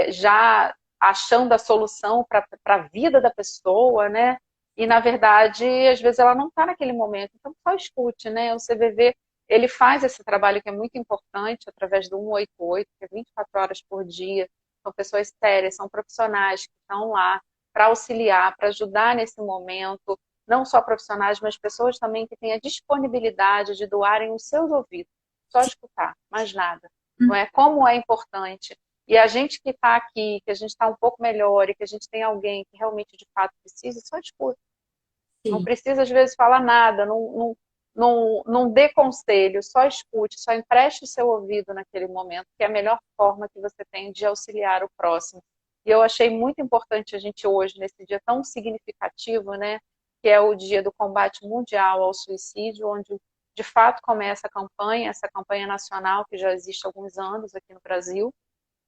Speaker 3: já achando a solução para a vida da pessoa, né? E, na verdade, às vezes ela não está naquele momento. Então, só escute, né? O CVV ele faz esse trabalho que é muito importante através do 188, que é 24 horas por dia. São pessoas sérias, são profissionais que estão lá para auxiliar, para ajudar nesse momento. Não só profissionais, mas pessoas também que têm a disponibilidade de doarem os seus ouvidos. Só escutar, mais nada. Não é? Como é importante. E a gente que está aqui, que a gente está um pouco melhor e que a gente tem alguém que realmente de fato precisa, só escuta. Não
Speaker 2: Sim.
Speaker 3: precisa, às vezes, falar nada, não dê conselho, só escute, só empreste o seu ouvido naquele momento, que é a melhor forma que você tem de auxiliar o próximo. E eu achei muito importante a gente hoje, nesse dia tão significativo, né, que é o dia do combate mundial ao suicídio, onde de fato começa a campanha, essa campanha nacional que já existe há alguns anos aqui no Brasil,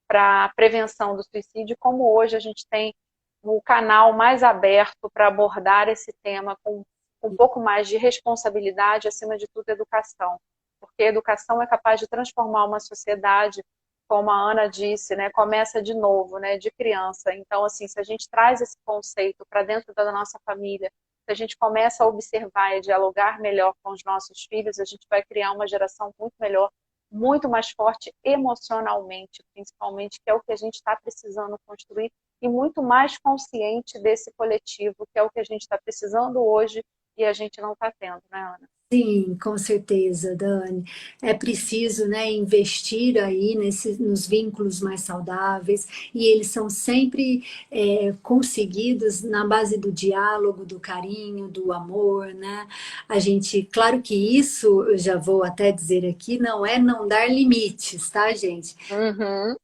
Speaker 3: para a prevenção do suicídio, como hoje a gente tem o canal mais aberto para abordar esse tema com um pouco mais de responsabilidade, acima de tudo, educação. Porque a educação é capaz de transformar uma sociedade, como a Ana disse, né, começa de novo, né, de criança. Então, assim, se a gente traz esse conceito para dentro da nossa família, se a gente começa a observar e dialogar melhor com os nossos filhos, a gente vai criar uma geração muito melhor, muito mais forte emocionalmente, principalmente, que é o que a gente está precisando construir, e muito mais consciente desse coletivo, que é o que a gente está precisando hoje e a gente não está tendo, né, Ana?
Speaker 2: Sim, com certeza, Dani. É preciso, né, investir aí nos vínculos mais saudáveis e eles são sempre conseguidos na base do diálogo, do carinho, do amor, né? A gente, claro que isso, eu já vou até dizer aqui, não é não dar limites, tá, gente?
Speaker 3: Uhum.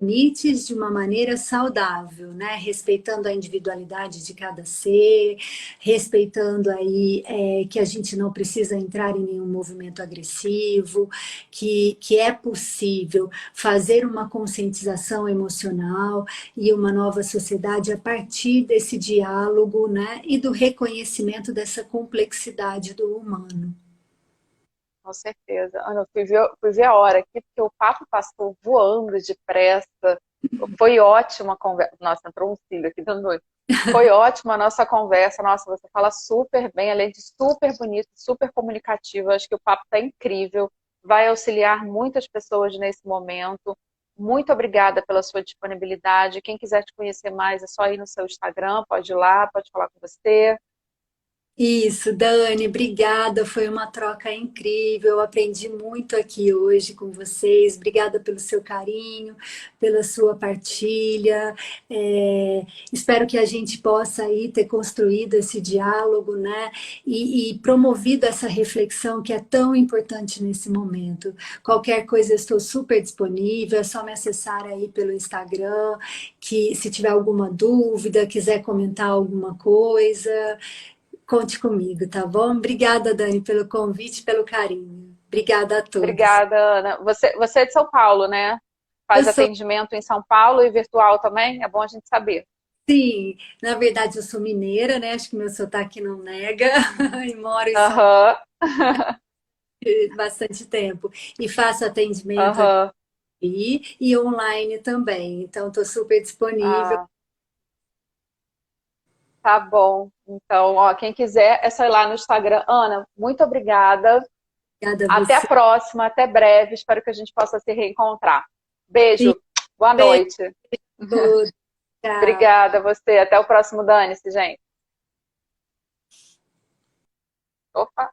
Speaker 2: Limites de uma maneira saudável, né? Respeitando a individualidade de cada ser, respeitando aí que a gente não precisa entrar em nenhum movimento agressivo, que é possível fazer uma conscientização emocional e uma nova sociedade a partir desse diálogo, né? E do reconhecimento dessa complexidade do humano.
Speaker 3: Com certeza. Ana, eu fui ver a hora aqui, porque o papo passou voando depressa. Foi ótima a conversa. Nossa, entrou um cílio aqui dando noite. Foi ótima a nossa conversa. Nossa, você fala super bem, além de super bonito, super comunicativo. Acho que o papo está incrível. Vai auxiliar muitas pessoas nesse momento. Muito obrigada pela sua disponibilidade. Quem quiser te conhecer mais, é só ir no seu Instagram, pode ir lá, pode falar com você.
Speaker 2: Isso, Dani, obrigada. Foi uma troca incrível. Eu aprendi muito aqui hoje com vocês. Obrigada pelo seu carinho, pela sua partilha. Espero que a gente possa aí ter construído esse diálogo, né? E promovido essa reflexão que é tão importante nesse momento. Qualquer coisa, eu estou super disponível. É só me acessar aí pelo Instagram, que se tiver alguma dúvida, quiser comentar alguma coisa. Conte comigo, tá bom? Obrigada, Dani, pelo convite, pelo carinho. Obrigada a todos.
Speaker 3: Obrigada, Ana. Você é de São Paulo, né?
Speaker 2: Eu
Speaker 3: Faz
Speaker 2: sou,
Speaker 3: atendimento em São Paulo e virtual também? É bom a gente saber.
Speaker 2: sim, na verdade eu sou mineira, né? Acho que meu sotaque não nega, e moro em São Paulo
Speaker 3: Aham,
Speaker 2: há bastante tempo. E faço atendimento
Speaker 3: aham.
Speaker 2: aqui e online também. Então, estou super disponível.
Speaker 3: Ah, tá bom. Então, ó, quem quiser, é só ir lá no Instagram. Ana, muito obrigada.
Speaker 2: Obrigada a
Speaker 3: Até a
Speaker 2: você.
Speaker 3: próxima, até breve. Espero que a gente possa se reencontrar. Beijo, boa
Speaker 2: Beijo,
Speaker 3: noite.
Speaker 2: tchau.
Speaker 3: Obrigada a você. Até o próximo Dane-se, gente. Opa!